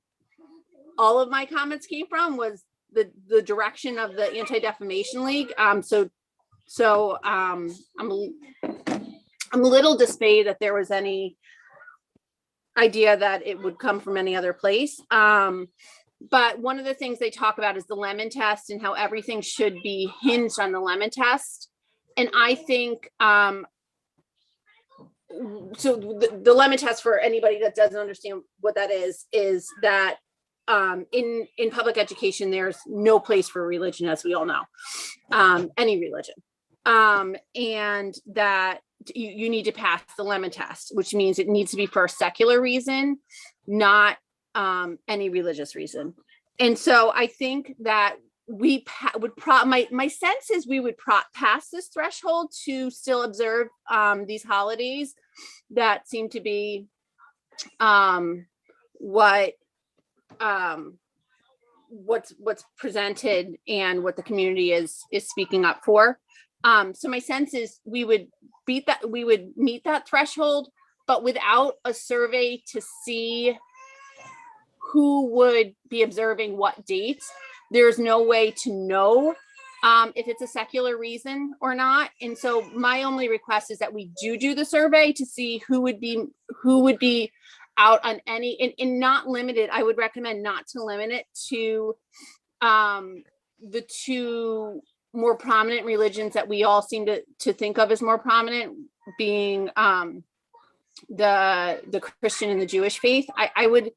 all of my comments came from, was the direction of the Anti-Defamation League. So I'm a little dismayed that there was any idea that it would come from any other place. But one of the things they talk about is the lemon test and how everything should be hinged on the lemon test. And I think, so the lemon test, for anybody that doesn't understand what that is that in public education, there's no place for religion, as we all know, any religion. And that you need to pass the lemon test, which means it needs to be for a secular reason, not any religious reason. And so I think that we my sense is we would pass this threshold to still observe these holidays that seem to be what what's presented and what the community is speaking up for. So my sense is we would meet that threshold, but without a survey to see who would be observing what dates, there's no way to know if it's a secular reason or not. And so my only request is that we do the survey to see who would be out on any, and not limited. I would recommend not to limit it to the two more prominent religions that we all seem to think of as more prominent, being the Christian and the Jewish faith. I would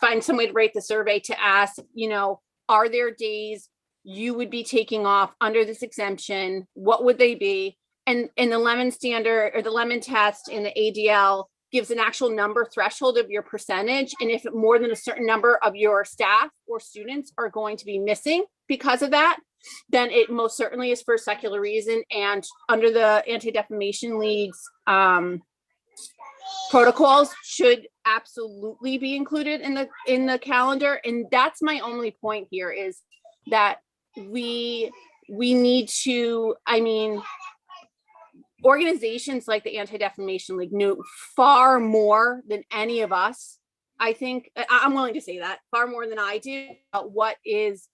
find some way to write the survey to ask, are there days you would be taking off under this exemption? What would they be? And the Lemon standard, or the Lemon test in the ADL, gives an actual number threshold of your percentage. And if more than a certain number of your staff or students are going to be missing because of that, then it most certainly is for a secular reason. And under the Anti-Defamation League's protocols, should absolutely be included in the calendar. And that's my only point here, is that we need to, organizations like the Anti-Defamation League knew far more than any of us. I think I'm willing to say that, far more than I do, about what is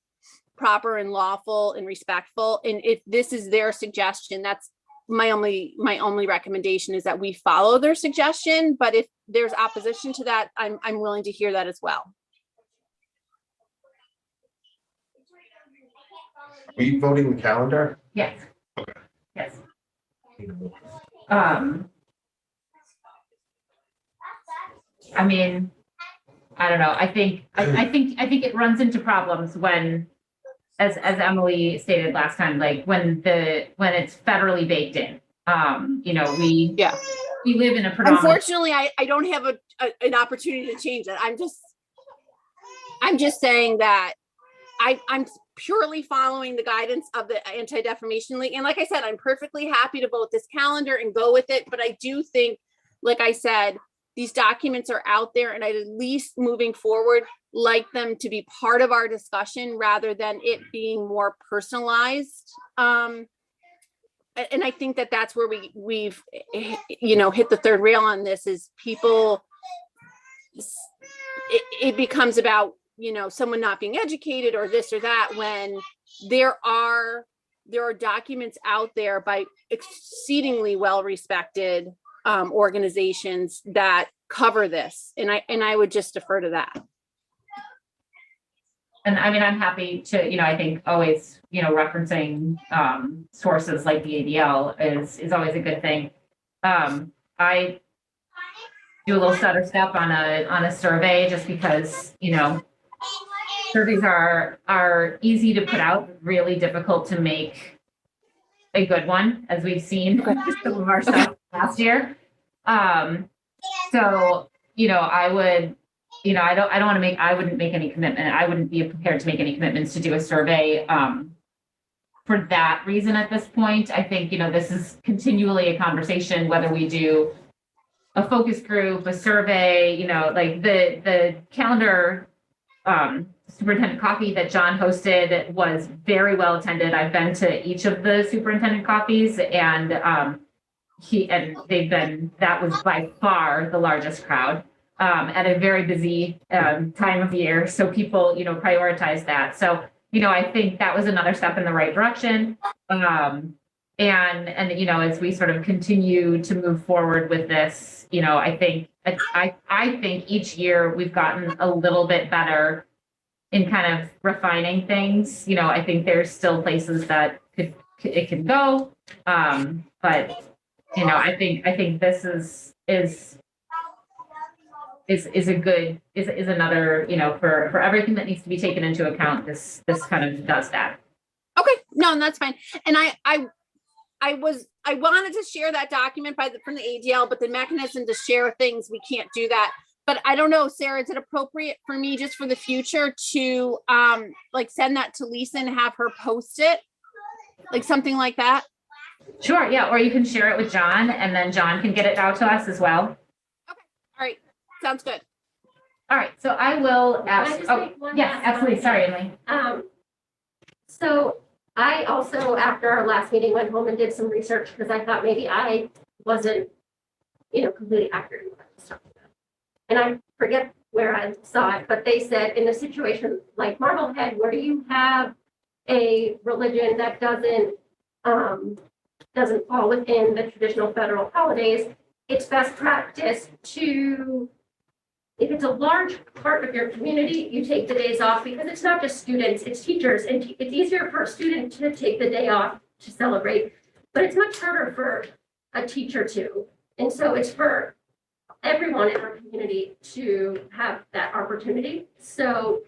proper and lawful and respectful. And if this is their suggestion, that's my only recommendation, is that we follow their suggestion. But if there's opposition to that, I'm willing to hear that as well. Are you voting the calendar? Yes. Okay. Yes. I don't know. I think it runs into problems when, as Emily stated last time, like when it's federally baked in. We live in a predominant. Unfortunately, I don't have an opportunity to change that. I'm just saying that I'm purely following the guidance of the Anti-Defamation League. And like I said, I'm perfectly happy to vote this calendar and go with it. But I do think, like I said, these documents are out there, and I'd at least moving forward like them to be part of our discussion rather than it being more personalized. And I think that's where we've hit the third rail on this, is people, it becomes about someone not being educated or this or that, when there are documents out there by exceedingly well-respected organizations that cover this. And I would just defer to that. And I'm happy to, I think always, referencing sources like the ADL is always a good thing. I do a little stutter step on a survey just because, surveys are easy to put out, really difficult to make a good one, as we've seen some of our stuff last year. So, I would, I wouldn't make any commitment. I wouldn't be prepared to make any commitments to do a survey for that reason at this point. I think, this is continually a conversation, whether we do a focus group, a survey, like the calendar superintendent coffee that John hosted was very well attended. I've been to each of the superintendent coffees, and that was by far the largest crowd at a very busy time of year. So people, prioritize that. So, I think that was another step in the right direction. And as we sort of continue to move forward with this, I think each year we've gotten a little bit better in kind of refining things. I think there's still places that it can go. But I think this is another, for everything that needs to be taken into account, this kind of does that. Okay, no, that's fine. And I wanted to share that document from the ADL, but the mechanism to share things, we can't do that. But I don't know, Sarah, is it appropriate for me just for the future to send that to Lisa and have her post it? Like something like that? Sure, yeah. Or you can share it with John, and then John can get it out to us as well. Okay, all right. Sounds good. All All right, so I will Can I ask, just oh, make one yes, last absolutely, comment? sorry, Emily. So I also, after our last meeting, went home and did some research because I thought maybe I wasn't, completely accurate in what I was talking about. And I forget where I saw it, but they said in a situation like Marblehead, where you have a religion that doesn't fall within the traditional federal holidays, it's best practice to, if it's a large part of your community, you take the days off because it's not just students, it's teachers. And it's easier for a student to take the day off to celebrate, but it's much harder for a teacher to. And so it's for everyone in our community to have that opportunity. So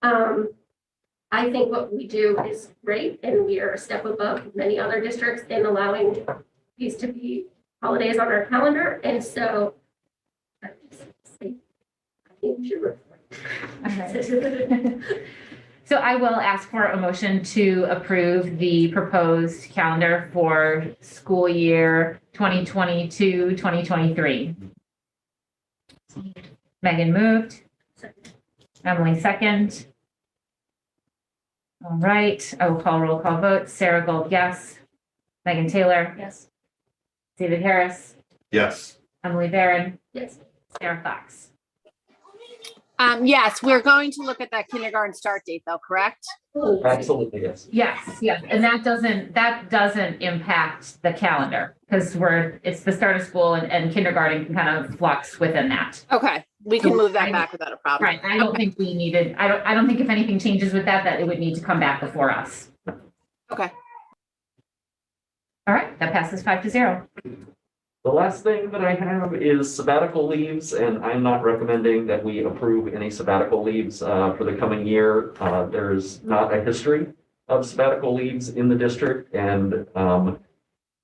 I think what we do is great, and we are a step above many other districts in allowing these to be holidays on our calendar. And so I think we should All right. So I will ask for a motion to approve the proposed calendar for school year 2022, 2023. Megan moved. Emily second. All right, I will call roll call vote. Sarah Gold, yes. Megan Taylor, Yes. David Harris, Yes. Emily Barron, yes. Sarah Fox. Yes, we're going to look at that kindergarten start date though, correct? Absolutely, yes. Yes, and that doesn't impact the calendar because it's the start of school and kindergarten can kind of flux within that. Okay, we can So move that I- back without a problem. Right, I don't think we needed, I don't think if anything changes with that it would need to come back before us. Okay. All right, that passes 5-0. The last thing that I have is sabbatical leaves, and I'm not recommending that we approve any sabbatical leaves for the coming year. There's not a history of sabbatical leaves in the district, and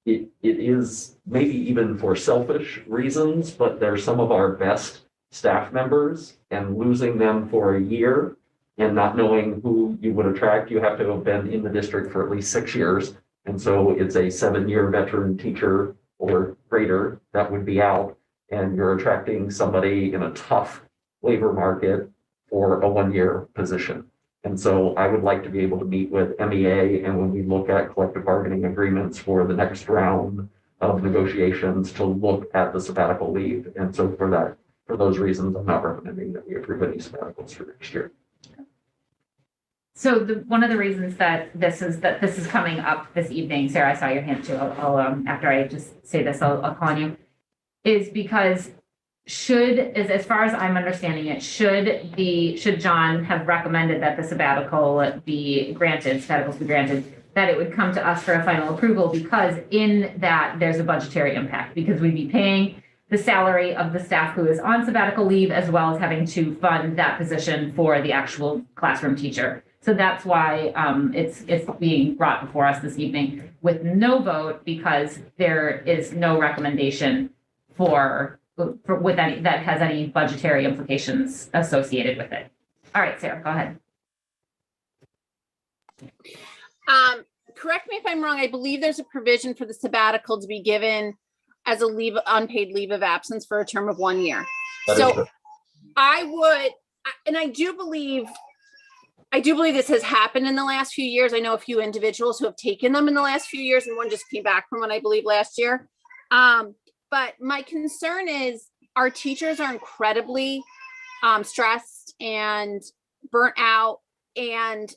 it is maybe even for selfish reasons, but they're some of our best staff members, and losing them for a year and not knowing who you would attract, you have to have been in the district for at least 6 years. And so it's a 7-year veteran teacher or greater that would be out, and you're attracting somebody in a tough labor market for a 1-year position. And so I would like to be able to meet with MEA, and when we look at collective bargaining agreements for the next round of negotiations, to look at the sabbatical leave. And so for those reasons, I'm not recommending that we approve any sabbaticals for next year. So one of the reasons that this is coming up this evening, Sarah, I saw your hand too. I'll after I just say this, I'll call on you, is because as far as I'm understanding it, should John have recommended that the sabbaticals be granted, that it would come to us for a final approval, because in that there's a budgetary impact, because we'd be paying the salary of the staff who is on sabbatical leave, as well as having to fund that position for the actual classroom teacher. So that's why it's being brought before us this evening with no vote, because there is no recommendation with any that has any budgetary implications associated with it. All right, Sarah, go ahead. Correct me if I'm wrong. I believe there's a provision for the sabbatical to be given as a unpaid leave of absence for a term of 1 year. That is So correct. I do believe this has happened in the last few years. I know a few individuals who have taken them in the last few years, and one just came back from one, I believe, last year. But my concern is our teachers are incredibly stressed and burnt out. And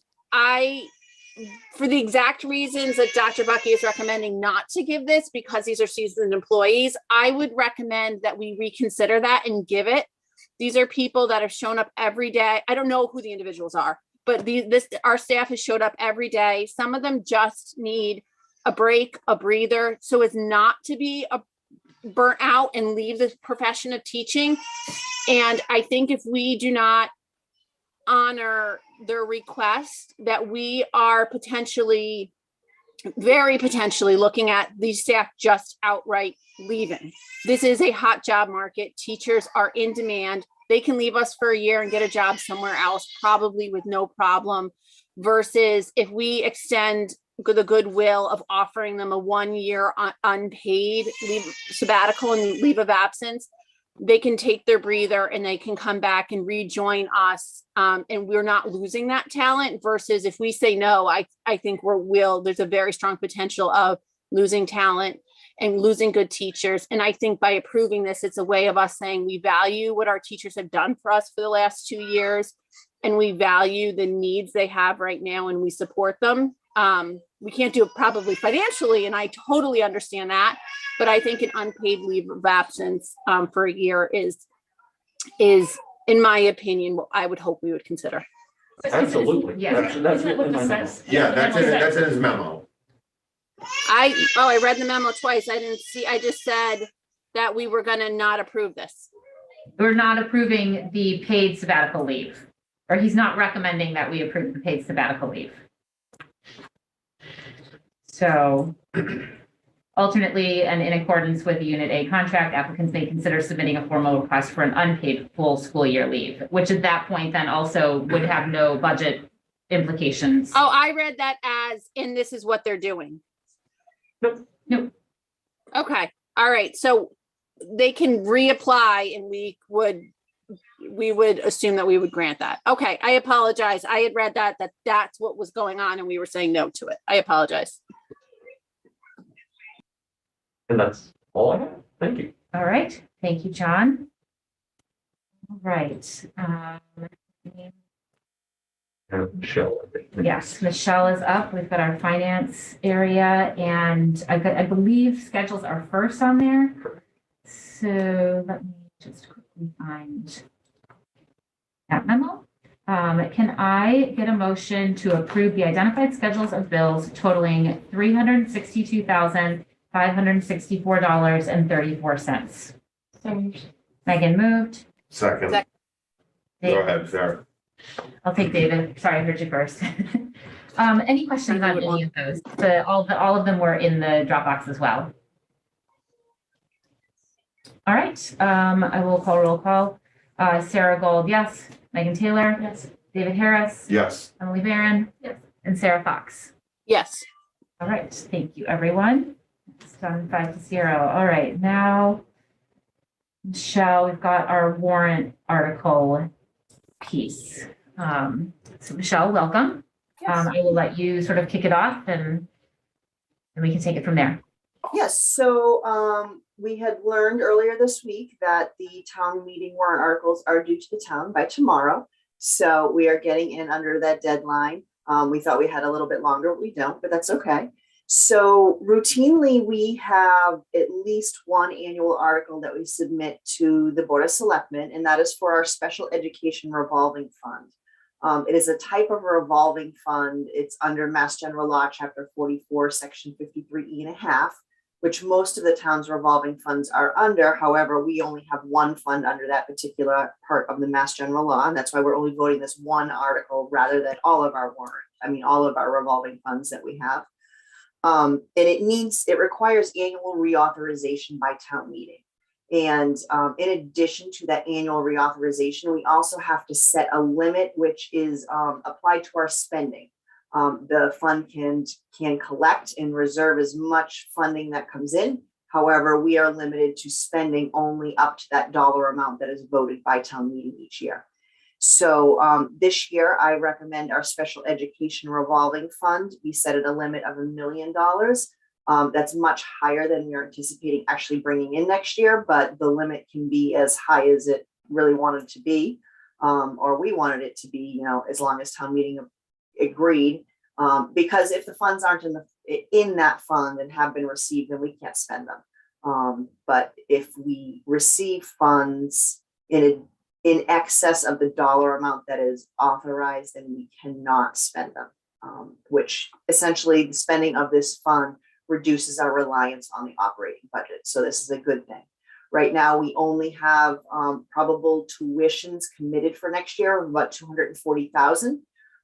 for the exact reasons that Dr. Bucky is recommending not to give this, because these are seasoned employees, I would recommend that we reconsider that and give it. These are people that have shown up every day. I don't know who the individuals are, but our staff has showed up every day. Some of them just need a break, a breather, so as not to be burnt out and leave the profession of teaching. And I think if we do not honor their request, that we are very potentially looking at these staff just outright leaving. This is a hot job market. Teachers are in demand. They can leave us for a year and get a job somewhere else, probably with no problem, versus if we extend the goodwill of offering them a 1 year unpaid leave, sabbatical and leave of absence, they can take their breather and they can come back and rejoin us. And we're not losing that talent versus if we say no, I think there's a very strong potential of losing talent and losing good teachers. And I think by approving this, it's a way of us saying we value what our teachers have done for us for the last 2 years. And we value the needs they have right now and we support them. We can't do it probably financially, and I totally understand that. But I think an unpaid leave of absence for a year is, in my opinion, what I would hope we would consider. Absolutely. Yeah. That's Isn't it what in my this memo. says? Yeah, that's in his memo. I read the memo twice. I just said that we were gonna not approve this. We're not approving the paid sabbatical leave, or he's not recommending that we approve the paid sabbatical leave. So alternately, and in accordance with the Unit A contract, applicants may consider submitting a formal request for an unpaid full school year leave, which at that point then also would have no budget implications. Oh, I read that as, and this is what they're doing. Nope. Okay, all right, so they can reapply and we would assume that we would grant that. Okay, I apologize. I had read that's what was going on and we were saying no to it. I apologize. And that's all I have. Thank you. All right. Thank you, John. All right. Michelle, I think. Yes, Michelle is up. We've got our finance area, and I believe schedules are first on there. So let me just quickly find that memo. Can I get a motion to approve the identified schedules of bills totaling $362,564.34? So Megan moved. Second. Second. Go ahead, Sarah. I'll take David. Sorry, I heard you first. Any questions on any of those? All of them were in the Dropbox as well. All right. I will call roll call. Sarah Gold, yes. Megan Taylor, yes. David Harris, Yes. Emily Barron, Yes. and Sarah Fox. Yes. All right. Thank you, everyone. It's done 5-0. All right. Now, Michelle, we've got our warrant article piece. So Michelle, welcome. I will let you sort of kick it off and we can take it from there. Yes, so we had learned earlier this week that the town meeting warrant articles are due to the town by tomorrow. So we are getting in under that deadline. We thought we had a little bit longer, but we don't, but that's okay. So routinely, we have at least one annual article that we submit to the Board of Selectmen, and that is for our special education revolving fund. It is a type of revolving fund. It's under Mass General Law, Chapter 44, Section 53E.5, which most of the town's revolving funds are under. However, we only have one fund under that particular part of the Mass General Law, and that's why we're only voting this one article rather than all of our all of our revolving funds that we have. And it requires annual reauthorization by town meeting. And in addition to that annual reauthorization, we also have to set a limit, which is applied to our spending. The fund can collect and reserve as much funding that comes in. However, we are limited to spending only up to that dollar amount that is voted by town meeting each year. So this year, I recommend our special education revolving fund be set at a limit of $1 million. That's much higher than we are anticipating actually bringing in next year, but the limit can be as high as it really wanted to be, or we wanted it to be, as long as town meeting agreed. Because if the funds aren't in that fund and have been received, then we can't spend them. But if we receive funds in excess of the dollar amount that is authorized, then we cannot spend them, which essentially the spending of this fund reduces our reliance on the operating budget. So this is a good thing. Right now, we only have probable tuitions committed for next year of about $240,000.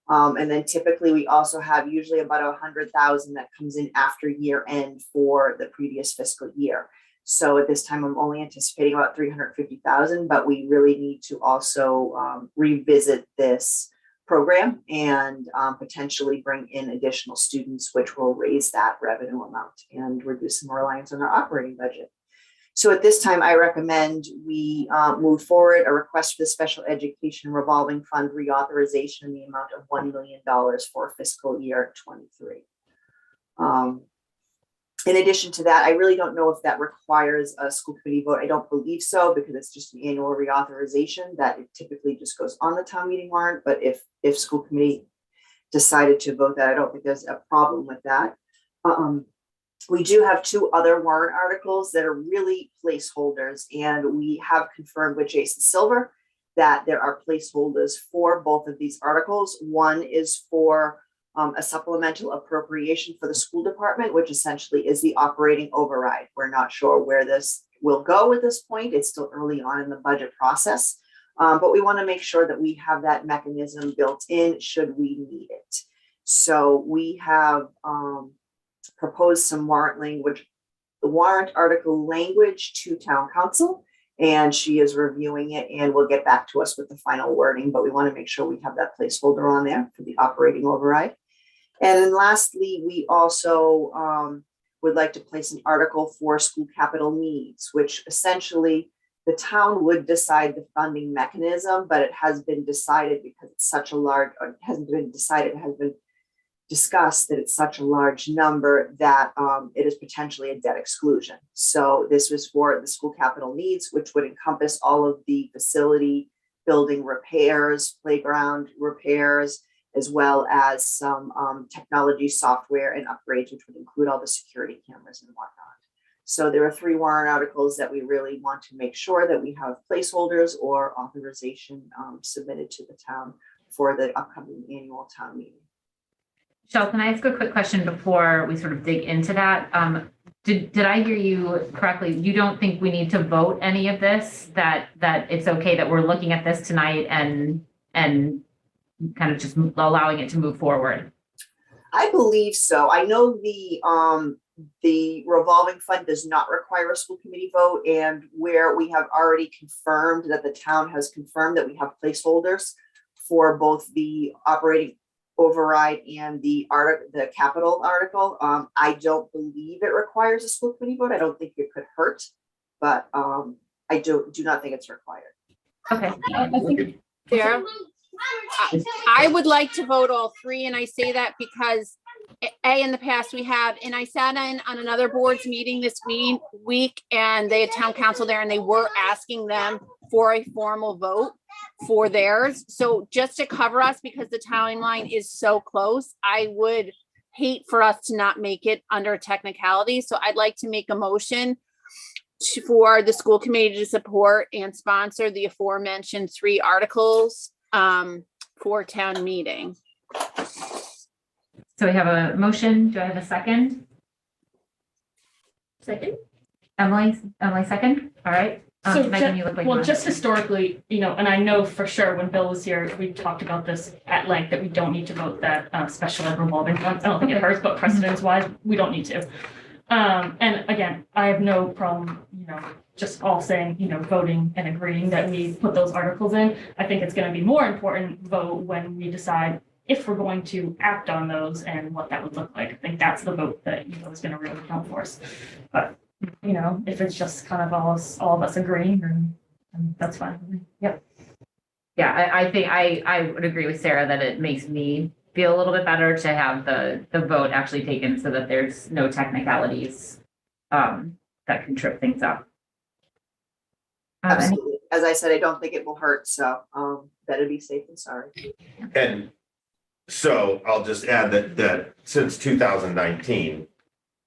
And then typically we also have usually about $100,000 that comes in after year end for the previous fiscal year. So at this time, I'm only anticipating about $350,000, but we really need to also revisit this program and potentially bring in additional students, which will raise that revenue amount and reduce some reliance on our operating budget. So at this time, I recommend we move forward a request for the Special Education Revolving Fund reauthorization in the amount of $1 million for fiscal year 23. In addition to that, I really don't know if that requires a school committee vote. I don't believe so, because it's just an annual reauthorization that it typically just goes on the town meeting warrant. But if school committee decided to vote that, I don't think there's a problem with that. We do have 2 other warrant articles that are really placeholders, and we have confirmed with Jason Silver that there are placeholders for both of these articles. One is for a supplemental appropriation for the school department, which essentially is the operating override. We're not sure where this will go at this point. It's still early on in the budget process, but we want to make sure that we have that mechanism built in should we need it. So we have proposed some warrant language, the warrant article language to town council, and she is reviewing it and will get back to us with the final wording, but we want to make sure we have that placeholder on there for the operating override. And then lastly, we also would like to place an article for school capital needs, which essentially the town would decide the funding mechanism, but it has been decided because it's such a large, or it hasn't been decided, it has been discussed that it's such a large number that it is potentially a debt exclusion. So this was for the school capital needs, which would encompass all of the facility building repairs, playground repairs, as well as some technology software and upgrades, which would include all the security cameras and whatnot. So there are 3 warrant articles that we really want to make sure that we have placeholders or authorization submitted to the town for the upcoming annual town meeting. Michelle, can I ask a quick question before we sort of dig into that? Did I hear you correctly? You don't think we need to vote any of this, that it's okay that we're looking at this tonight and kind of just allowing it to move forward? I believe so. I know the revolving fund does not require a school committee vote, and where we have already confirmed that the town has confirmed that we have placeholders for both the operating override and the capital article. I don't believe it requires a school committee vote. I don't think it could hurt, but I do not think it's required. Okay. Sarah, I would like to vote all 3, and I say that because in the past we have, and I sat in on another board's meeting this week, and they had town council there, and they were asking them for a formal vote for theirs. So just to cover us, because the timeline is so close, I would hate for us to not make it under technicality. So I'd like to make a motion for the school committee to support and sponsor the aforementioned 3 articles for town meeting. So we have a motion. Do I have a second? Second. Emily second. All right. So Megan, you look like well, just historically, and I know for sure when Bill was here, we talked about this at length, that we don't need to vote that special ed revolving funds. I don't think it hurts, but precedence wise, we don't need to. And again, I have no problem, just all saying, voting and agreeing that we put those articles in. I think it's going to be more important vote when we decide if we're going to act on those and what that would look like. I think that's the vote that is going to really count for us. But if it's just kind of all of us agreeing, then that's fine. Yep. Yeah, I think I would agree with Sarah that it makes me feel a little bit better to have the vote actually taken so that there's no technicalities that can trip things up. Absolutely. As I said, I don't think it will hurt, so better be safe than sorry. And so I'll just add that since 2019,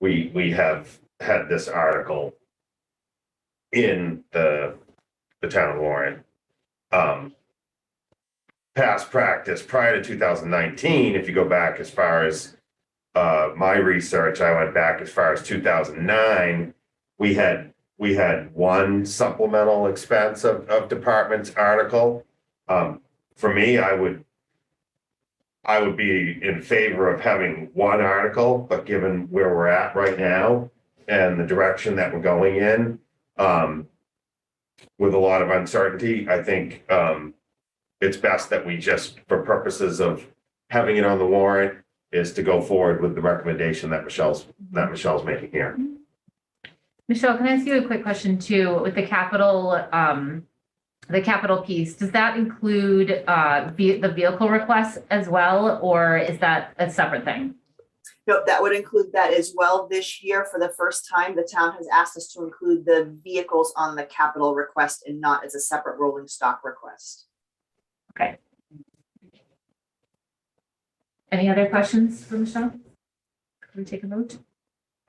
we have had this article in the town warrant. Past practice prior to 2019, if you go back as far as my research, I went back as far as 2009, we had one supplemental expense of department's article. For me, I would be in favor of having one article, but given where we're at right now and the direction that we're going in, with a lot of uncertainty, I think it's best that we just, for purposes of having it on the warrant, is to go forward with the recommendation that Michelle's making here. Michelle, can I ask you a quick question too? With the capital piece, does that include the vehicle requests as well, or is that a separate thing? No, that would include that as well. This year, for the first time, the town has asked us to include the vehicles on the capital request and not as a separate rolling stock request. Okay. Any other questions for Michelle? Can we take a vote?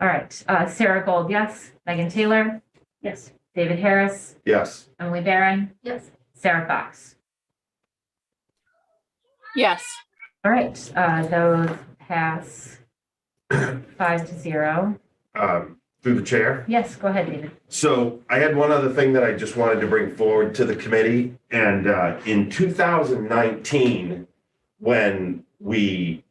All right, Sarah Gold, yes. Megan Taylor, Yes. David Harris, Yes. Emily Barron, Yes. Sarah Fox. Yes. All right, those pass 5-0. Through the chair. Yes, go ahead, David. So I had one other thing that I just wanted to bring forward to the committee. And in 2019, when we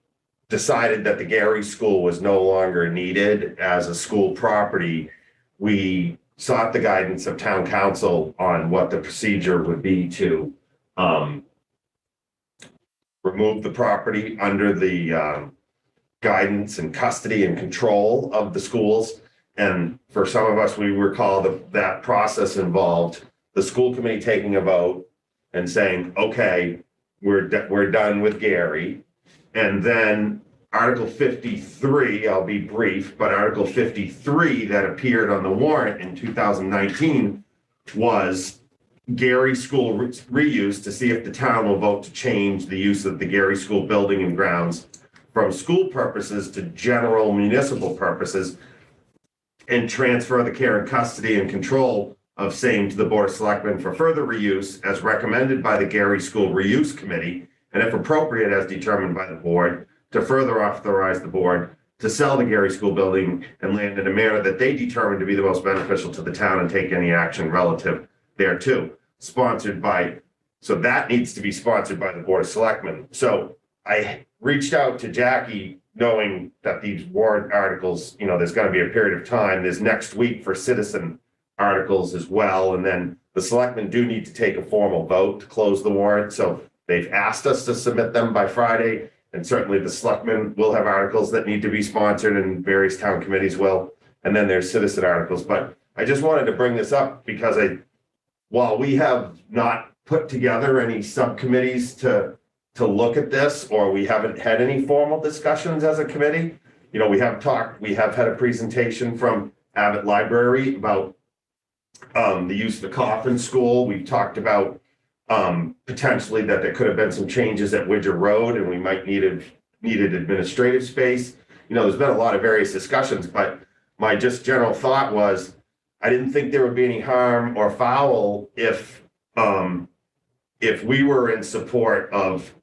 decided that the Gary School was no longer needed as a school property, we sought the guidance of town council on what the procedure would be to remove the property under the guidance and custody and control of the schools. And for some of us, we recall that process involved the school committee taking a vote and saying, okay, we're done with Gary. And then Article 53, I'll be brief, but Article 53 that appeared on the warrant in 2019 was Gary School reuse to see if the town will vote to change the use of the Gary School building and grounds from school purposes to general municipal purposes and transfer the care and custody and control of same to the Board of Selectmen for further reuse as recommended by the Gary School Reuse Committee, and if appropriate, as determined by the board, to further authorize the board to sell the Gary School building and land in a manner that they determine to be the most beneficial to the town and take any action relative thereto. Sponsored by, so that needs to be sponsored by the Board of Selectmen. So I reached out to Jackie knowing that these warrant articles, there's going to be a period of time. There's next week for citizen articles as well. And then the selectmen do need to take a formal vote to close the warrant. So they've asked us to submit them by Friday. And certainly the selectmen will have articles that need to be sponsored and various town committees will. And then there's citizen articles. But I just wanted to bring this up because while we have not put together any subcommittees to look at this, or we haven't had any formal discussions as a committee, we have had a presentation from Abbott Library about the use of the coffin school. We've talked about potentially that there could have been some changes at Widger Road and we might needed administrative space. There's been a lot of various discussions, but my just general thought was I didn't think there would be any harm or foul if we were in support of,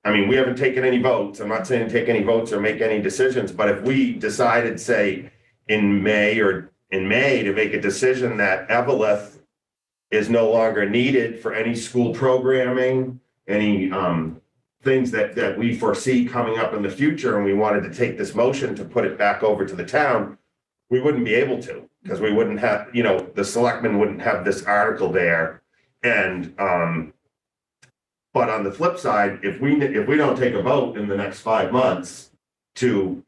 we haven't taken any votes. I'm not saying take any votes or make any decisions, but if we decided, say, in May to make a decision that Evelyn is no longer needed for any school programming, any things that we foresee coming up in the future, and we wanted to take this motion to put it back over to the town, we wouldn't be able to, because we wouldn't have, the selectmen wouldn't have this article there. And but on the flip side, if we don't take a vote in the next 5 months to,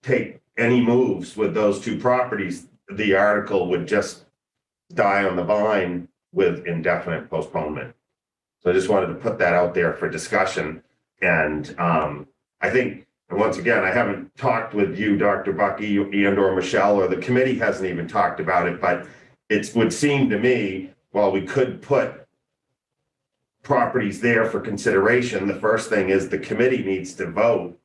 take any moves with those two properties, the article would just die on the vine with indefinite postponement. So I just wanted to put that out there for discussion. And I think, and once again, I haven't talked with you, Dr. Bucky, and or Michelle, or the committee hasn't even talked about it, but it would seem to me, while we could put properties there for consideration, the first thing is the committee needs to vote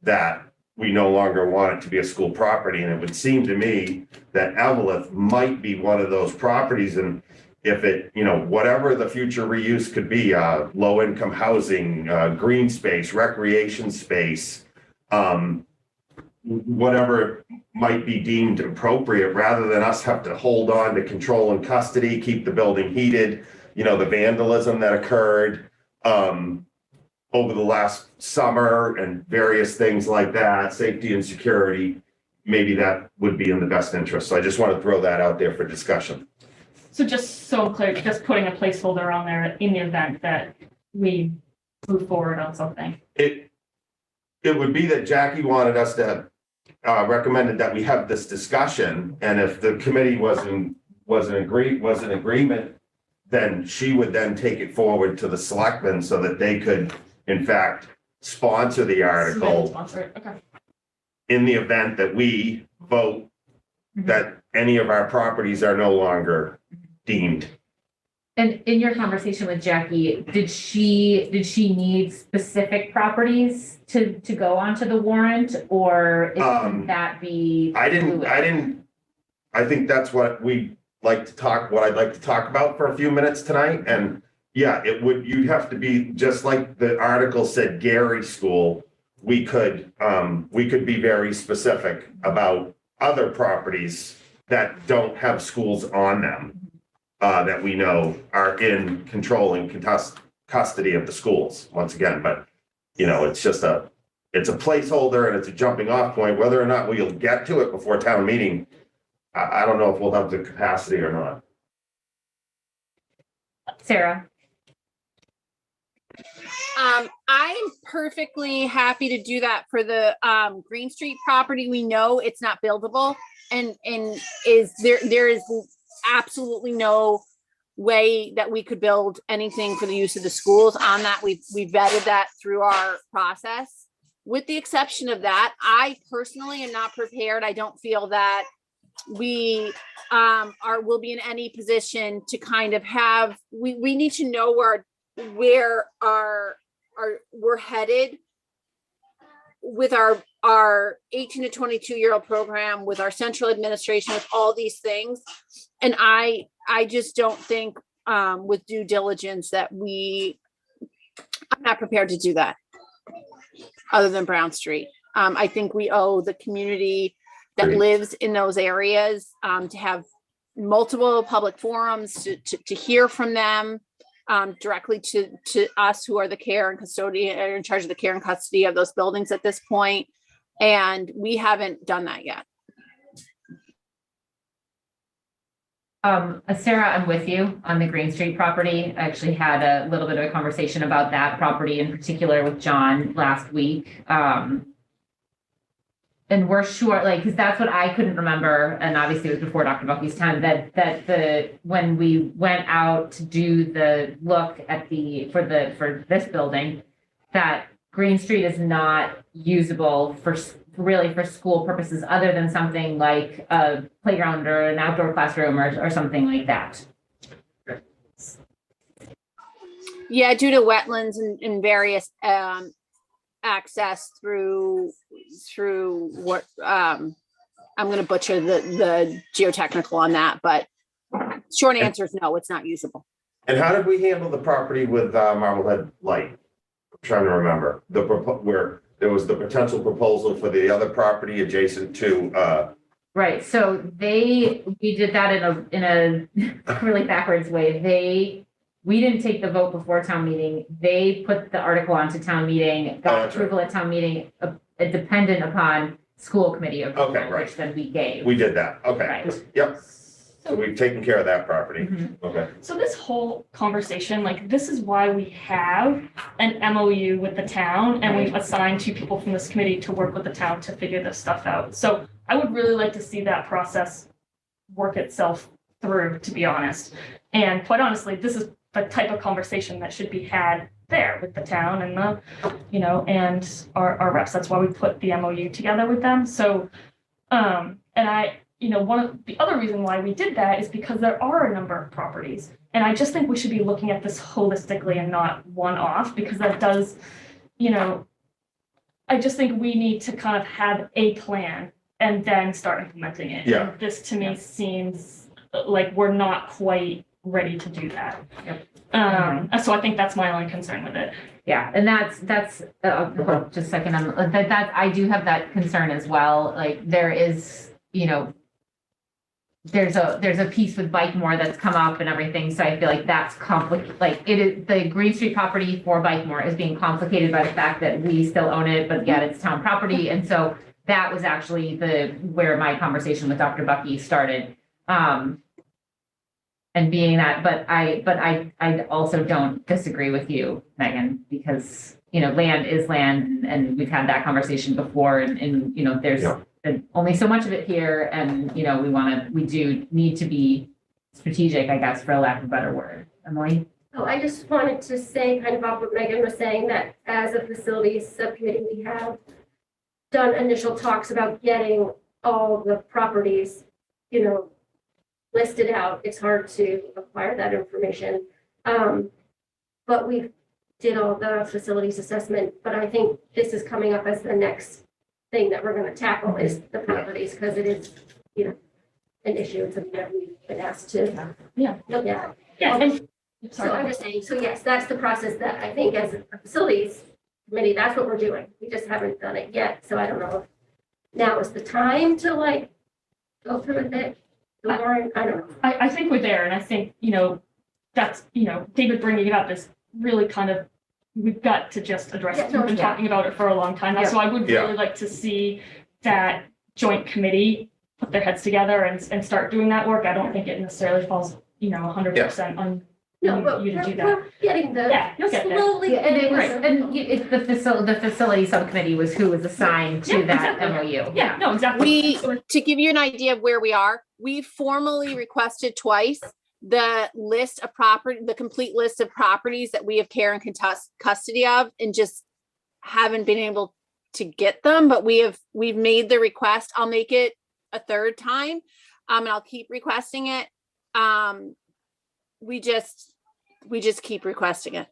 that we no longer want it to be a school property. And it would seem to me that Evelyn might be one of those properties. And if it, whatever the future reuse could be, low income housing, green space, recreation space, whatever might be deemed appropriate, rather than us have to hold on to control and custody, keep the building heated, the vandalism that occurred over the last summer and various things like that, safety and security, maybe that would be in the best interest. So I just want to throw that out there for discussion. So just so I'm clear, just putting a placeholder on there in the event that we move forward on something. It would be that Jackie wanted us to recommended that we have this discussion, and if the committee was in agreement, then she would then take it forward to the selectmen so that they could, in fact, sponsor the article Sponsor it, okay. in the event that we vote that any of our properties are no longer deemed. And in your conversation with Jackie, did she need specific properties to go onto the warrant, or can that be? I think that's what I'd like to talk about for a few minutes tonight. And yeah, you'd have to be, just like the article said, Gary School, we could be very specific about other properties that don't have schools on them, that we know are in control and custody of the schools once again. But, it's just it's a placeholder and it's a jumping off point. Whether or not we'll get to it before town meeting, I don't know if we'll have the capacity or not. Sarah? I'm perfectly happy to do that for the Green Street property. We know it's not buildable, and there is absolutely no way that we could build anything for the use of the schools on that. We vetted that through our process. With the exception of that, I personally am not prepared. I don't feel that we will be in any position to kind of have, we need to know where we're headed with our 18 to 22-year-old program, with our central administration, with all these things. And I just don't think with due diligence that I'm not prepared to do that other than Brown Street. I think we owe the community that lives in those areas to have multiple public forums, to hear from them directly to us who are the care and custodian, are in charge of the care and custody of those buildings at this point. And we haven't done that yet. Sarah, I'm with you on the Green Street property. I actually had a little bit of a conversation about that property in particular with John last week. And we're sure, because that's what I couldn't remember, and obviously it was before Dr. Bucky's time, when we went out to do the look at for this building, that Green Street is not usable for school purposes other than something like a playground or an outdoor classroom or something like that. Yeah, due to wetlands and various access through what I'm going to butcher the geotechnical on that, but short answer is no, it's not usable. And how did we handle the property with Marblehead Light? I'm trying to remember where there was the potential proposal for the other property adjacent to. Right. So we did that in a really backwards way. We didn't take the vote before town meeting. They put the article onto town meeting, got approval at town meeting, dependent upon school committee approval, Okay, right. which then we gave. We did that. Okay. Right. Yep. So we've taken care of that property. Mhm. Okay. So this whole conversation, this is why we have an MOU with the town, and we've assigned 2 people from this committee to work with the town to figure this stuff out. So I would really like to see that process work itself through, to be honest. And quite honestly, this is the type of conversation that should be had there with the town and and our reps. That's why we put the MOU together with them. So, and one of the other reason why we did that is because there are a number of properties. And I just think we should be looking at this holistically and not one off, because that does, I just think we need to kind of have a plan and then start implementing it. Yeah. And this to me seems like we're not quite ready to do that. Yep. So I think that's my only concern with it. Yeah, and that's just a second. That I do have that concern as well. There is, there's a piece with Bikemore that's come up and everything. So I feel like that's complicated. It is, the Green Street property for Bikemore is being complicated by the fact that we still own it, but yet it's town property. And so that was actually where my conversation with Dr. Bucky started. And being that, but I also don't disagree with you, Megan, because land is land, and we've had that conversation before, and there's only so much of it here, and, you know, we do need to be strategic, I guess, for lack of a better word. Emily? Oh, I just wanted to say kind of off what Megan was saying, that as a facilities subcommittee, we have done initial talks about getting all the properties, you know, listed out. It's hard to acquire that information. But we did all the facilities assessment, but I think this is coming up as the next thing that we're gonna tackle is the properties, because it is, you know, an issue. It's something that we've been asked to Yeah. look at. Yeah, and So I'm just saying, so yes, that's the process that I think as a facilities committee, that's what we're doing. We just haven't done it yet. So I don't know if now is the time to like go through with it. The warrant, I don't know. I think we're there, and I think, you know, that's, you know, David bringing it up is really kind of, we've got to just address it. Yeah, We've been yeah. talking about it for a long time now, so I would Yeah. really like to see that joint committee put their heads together and start doing that work. I don't think it necessarily falls, you know, 100% on No, but you to do that. we're getting the Yeah, you'll get there. slowly. Yeah, and it was, Right. and it's the facility subcommittee was who was assigned to Yeah, that exactly. MOU. Yeah, no, exactly. To give you an idea of where we are, we formally requested twice the list of property, the complete list of properties that we have care and custody of, and just haven't been able to get them, but we've made the request. I'll make it a third time, and I'll keep requesting it. We just keep requesting it.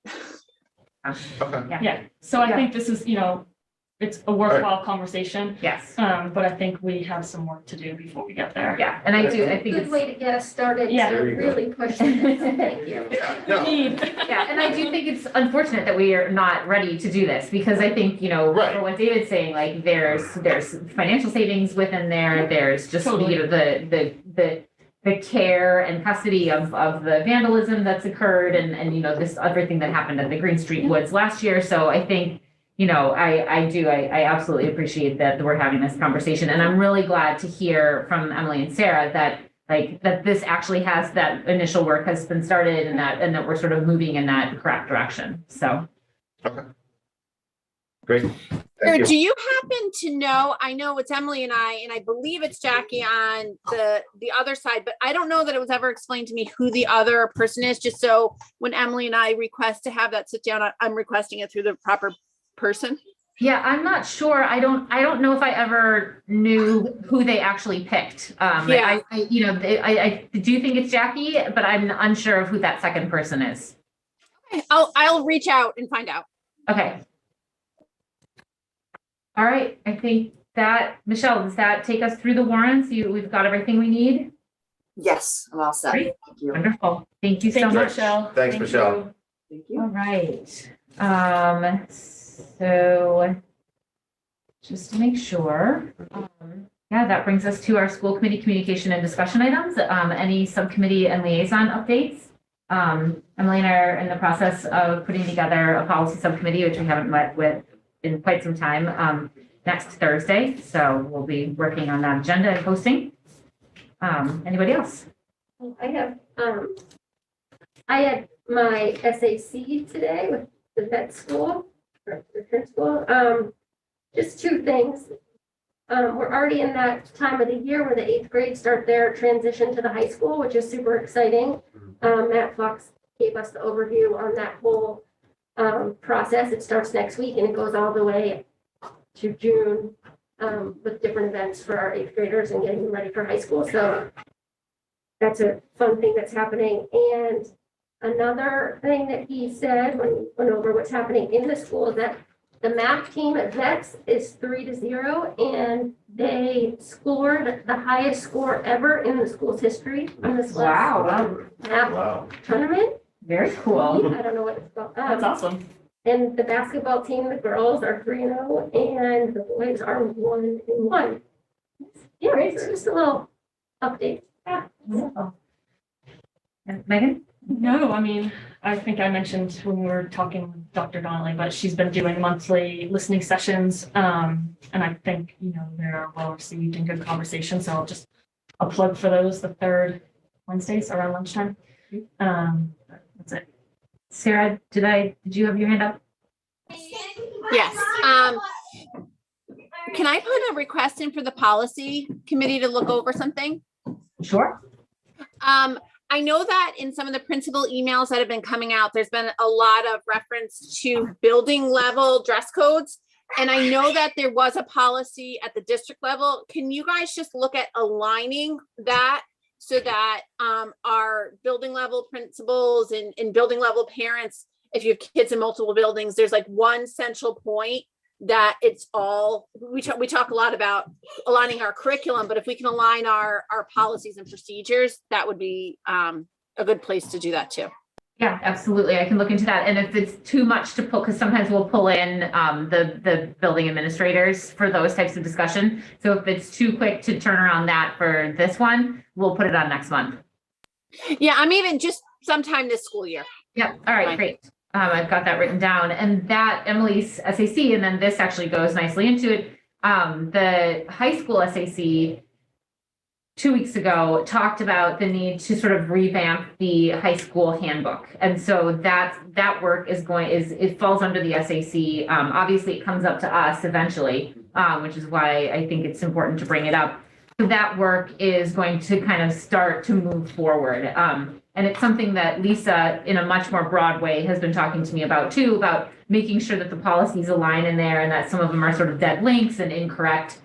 Okay. Yeah, so I Yeah. think this is, you know, it's a worthwhile conversation, Yes, but I think we have some work to do before we get there. yeah, and I think Good it's, way to get us started Yeah. to There you go. really push this. Thank you. Yeah, no, yeah, and I do think it's unfortunate that we are not ready to do this, because I think, you know, Right. for what David's saying, like, there's financial savings within there, there's just, Totally. you know, the care and custody of the vandalism that's occurred, and, you know, this other thing that happened at the Green Street Woods last year, so I think, you know, I absolutely appreciate that we're having this conversation, and I'm really glad to hear from Emily and Sarah that, like, that this actually has, that initial work has been started, and that we're sort of moving in that correct direction, so. great. Or Thank you. do you happen to know, I know it's Emily and I believe it's Jackie on the other side, but I don't know that it was ever explained to me who the other person is, just so when Emily and I request to have that sit down, I'm requesting it through the proper person. Yeah, I'm not sure. I don't know if I ever knew who they actually picked. Yeah. I do think it's Jackie, but I'm unsure of who that second person is. I'll reach out and find out. Okay. All right, I think that, Michelle, does that take us through the warrants? We've got everything we need? Yes, I'm all set. Great. Thank you. Wonderful. Thank you so Thank you, much. Michelle. Thanks, Thank Michelle. you. Thank All you. right. So just to make sure, yeah, that brings us to our school committee communication and discussion items. Any subcommittee and liaison updates? Emily and I are in the process of putting together a policy subcommittee, which we haven't met with in quite some time, next Thursday. So we'll be working on that agenda and posting. Anybody else? I had my SAC today with the vet school, or the principal. Just two things. We're already in that time of the year where the 8th grade start their transition to the high school, which is super exciting. Matt Fox gave us the overview on that whole process. It starts next week and it goes all the way to June with different events for our 8th graders and getting them ready for high school. So that's a fun thing that's happening. And another thing that he said when we went over what's happening in the school is that the math team at Vets is 3-0, and they scored the highest score ever in the school's history on this last math Wow. tournament. Very cool. I don't know what it's called. That's awesome. And the basketball team, the girls are 3-0, and the boys are 1-1. Yeah, it's just a little update. Yeah. Wonderful. And Megan? No, I mean, I think I mentioned when we were talking with Dr. Donnelly, but she's been doing monthly listening sessions. And I think, you know, they're well received and good conversation. So I'll plug for those the third Wednesdays around lunchtime. That's it. Sarah, did you have your hand up? Yes. Can I put a request in for the policy committee to look over something? Sure. I know that in some of the principal emails that have been coming out, there's been a lot of reference to building level dress codes. And I know that there was a policy at the district level. Can you guys just look at aligning that so that our building level principals and building level parents, if you have kids in multiple buildings, there's like one central point that it's all, we talk a lot about aligning our curriculum, but if we can align our policies and procedures, that would be a good place to do that too. Yeah, absolutely. I can look into that. And if it's too much to pull, because sometimes we'll pull in the building administrators for those types of discussion. So if it's too quick to turn around that for this one, we'll put it on next month. Yeah, I'm even just sometime this school year. Yep. All right, great. I've got that written down, and that Emily's SAC, and then this actually goes nicely into it. The high school SAC 2 weeks ago talked about the need to sort of revamp the high school handbook. And so that work it falls under the SAC. Obviously it comes up to us eventually, which is why I think it's important to bring it up. So that work is going to kind of start to move forward. And it's something that Lisa, in a much more broad way, has been talking to me about too, about making sure that the policies align in there and that some of them are sort of dead links and incorrect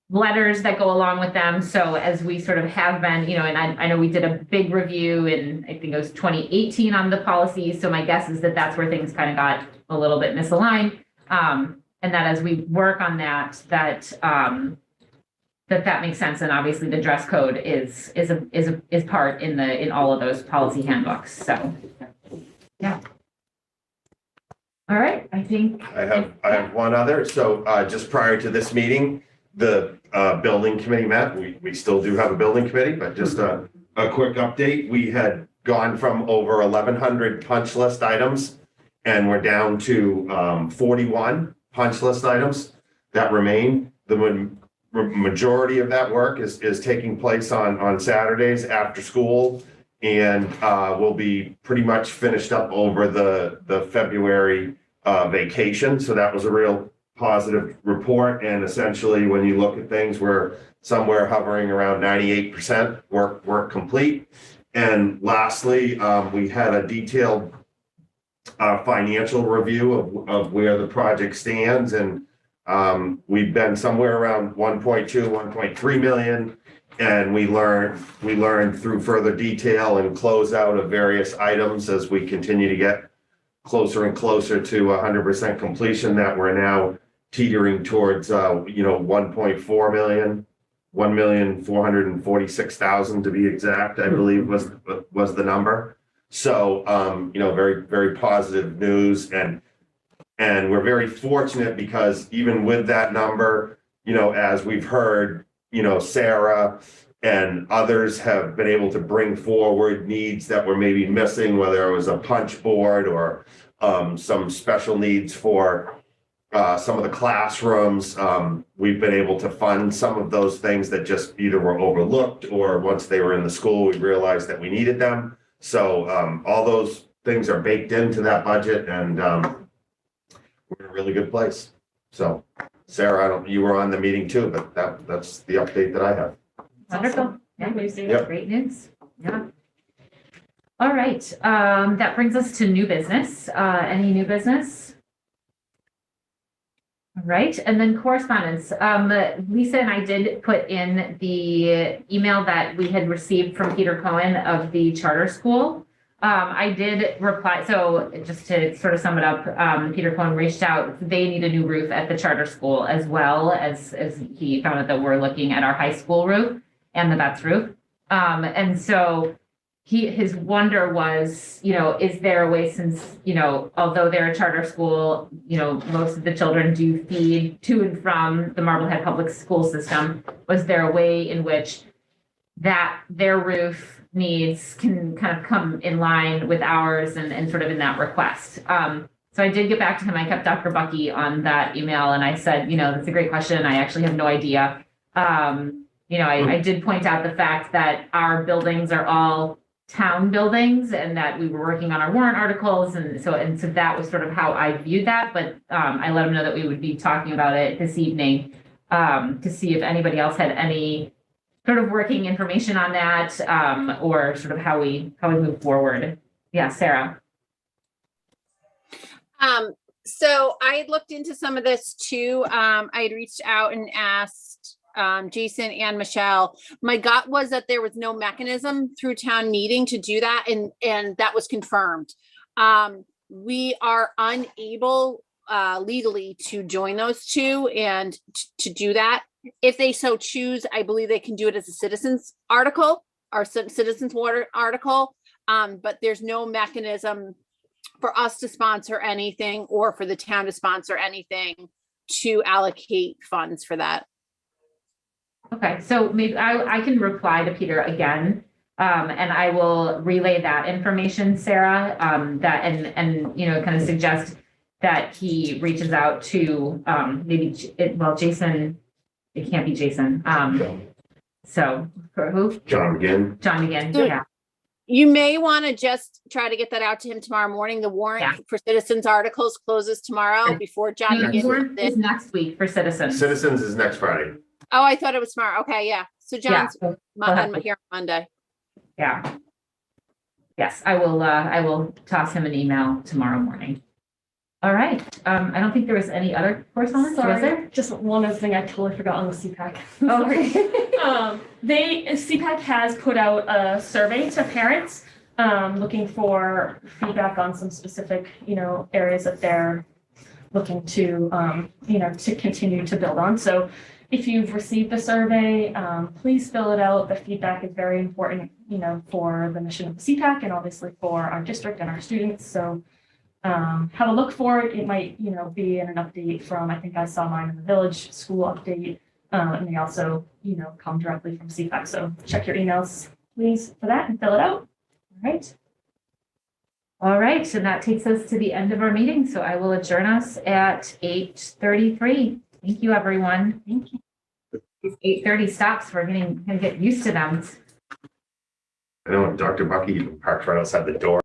letters that go along with them. So as we sort of have been, and I know we did a big review in, I think it was 2018 on the policies. So my guess is that that's where things kind of got a little bit misaligned. And that as we work on that makes sense. And obviously the dress code is part in all of those policy handbooks. So, yeah. All right, I think. I have one other. So just prior to this meeting, the building committee met. We still do have a building committee, but just a quick update. We had gone from over 1,100 punch list items, and we're down to 41 punch list items that remain. The majority of that work is taking place on Saturdays after school, and will be pretty much finished up over the February vacation. So that was a real positive report. And essentially, when you look at things, we're somewhere hovering around 98% work complete. And lastly, we had a detailed financial review of where the project stands, and we've been somewhere around 1.2, 1.3 million. And we learned through further detail and closeout of various items as we continue to get closer and closer to 100% completion, that we're now teetering towards 1.4 million, 1,446,000 to be exact, I believe was the number. So very, very positive news, and we're very fortunate because even with that number, as we've heard, Sarah and others have been able to bring forward needs that were maybe missing, whether it was a punch board or some special needs for some of the classrooms. We've been able to fund some of those things that just either were overlooked, or once they were in the school, we realized that we needed them. So all those things are baked into that budget, and we're in a really good place. So Sarah, you were on the meeting too, but that's the update that I have. Wonderful. Yeah, Yep. great news. Yeah. All right. That brings us to new business. Any new business? All right. And then correspondence. Lisa and I did put in the email that we had received from Peter Cohen of the charter school. I did reply. So just to sort of sum it up, Peter Cohen reached out. They need a new roof at the charter school, as well as he found out that we're looking at our high school roof and the Betts roof. And so his wonder was, is there a way, since, although they're a charter school, most of the children do feed to and from the Marblehead public school system. Was there a way in which that their roof needs can kind of come in line with ours and sort of in that request? So I did get back to him. I kept Dr. Bucky on that email, and I said, that's a great question. I actually have no idea. I did point out the fact that our buildings are all town buildings, and that we were working on our warrant articles. And so that was sort of how I viewed that. But I let him know that we would be talking about it this evening. to see if anybody else had any sort of working information on that, or sort of how we move forward. Yeah, Sarah. So I had looked into some of this too. I had reached out and asked Jason and Michelle. My gut was that there was no mechanism through town meeting to do that, and that was confirmed. We are unable legally to join those two and to do that. If they so choose, I believe they can do it as a citizens article or citizens water article, but there's no mechanism for us to sponsor anything or for the town to sponsor anything to allocate funds for that. Okay, so maybe I can reply to Peter again, and I will relay that information, Sarah, that and you know, kind of suggest that he reaches out to maybe Jason. It can't be Jason. So for who? John again. John again. So- Yeah. You may want to just try to get that out to him tomorrow morning. The warrant Yeah. for citizens articles closes tomorrow before John No, begins. warrant is next week for citizens. Citizens is next Friday. Oh, I thought it was tomorrow. Okay, yeah. So Yeah. John's here on Monday. Yeah. Yes, I will toss him an email tomorrow morning. All right. I don't think there was any other correspondence, was Sorry, there? just one other thing I totally forgot on the CPAC. Okay. CPAC has put out a survey to parents, looking for feedback on some specific, areas that they're looking to, to continue to build on. So if you've received the survey, please fill it out. The feedback is very important, for the mission of the CPAC and obviously for our district and our students. So have a look for it. It might, be in an update from, I think I saw mine in the village school update. And they also, come directly from CPAC. So check your emails, please, for that and fill it out. All right. All right. And that takes us to the end of our meeting. So I will adjourn us at 8:33. Thank you, everyone. Thank you. 8:30 stops. We're gonna get used to them. I know Dr. Bucky even parked right outside the door.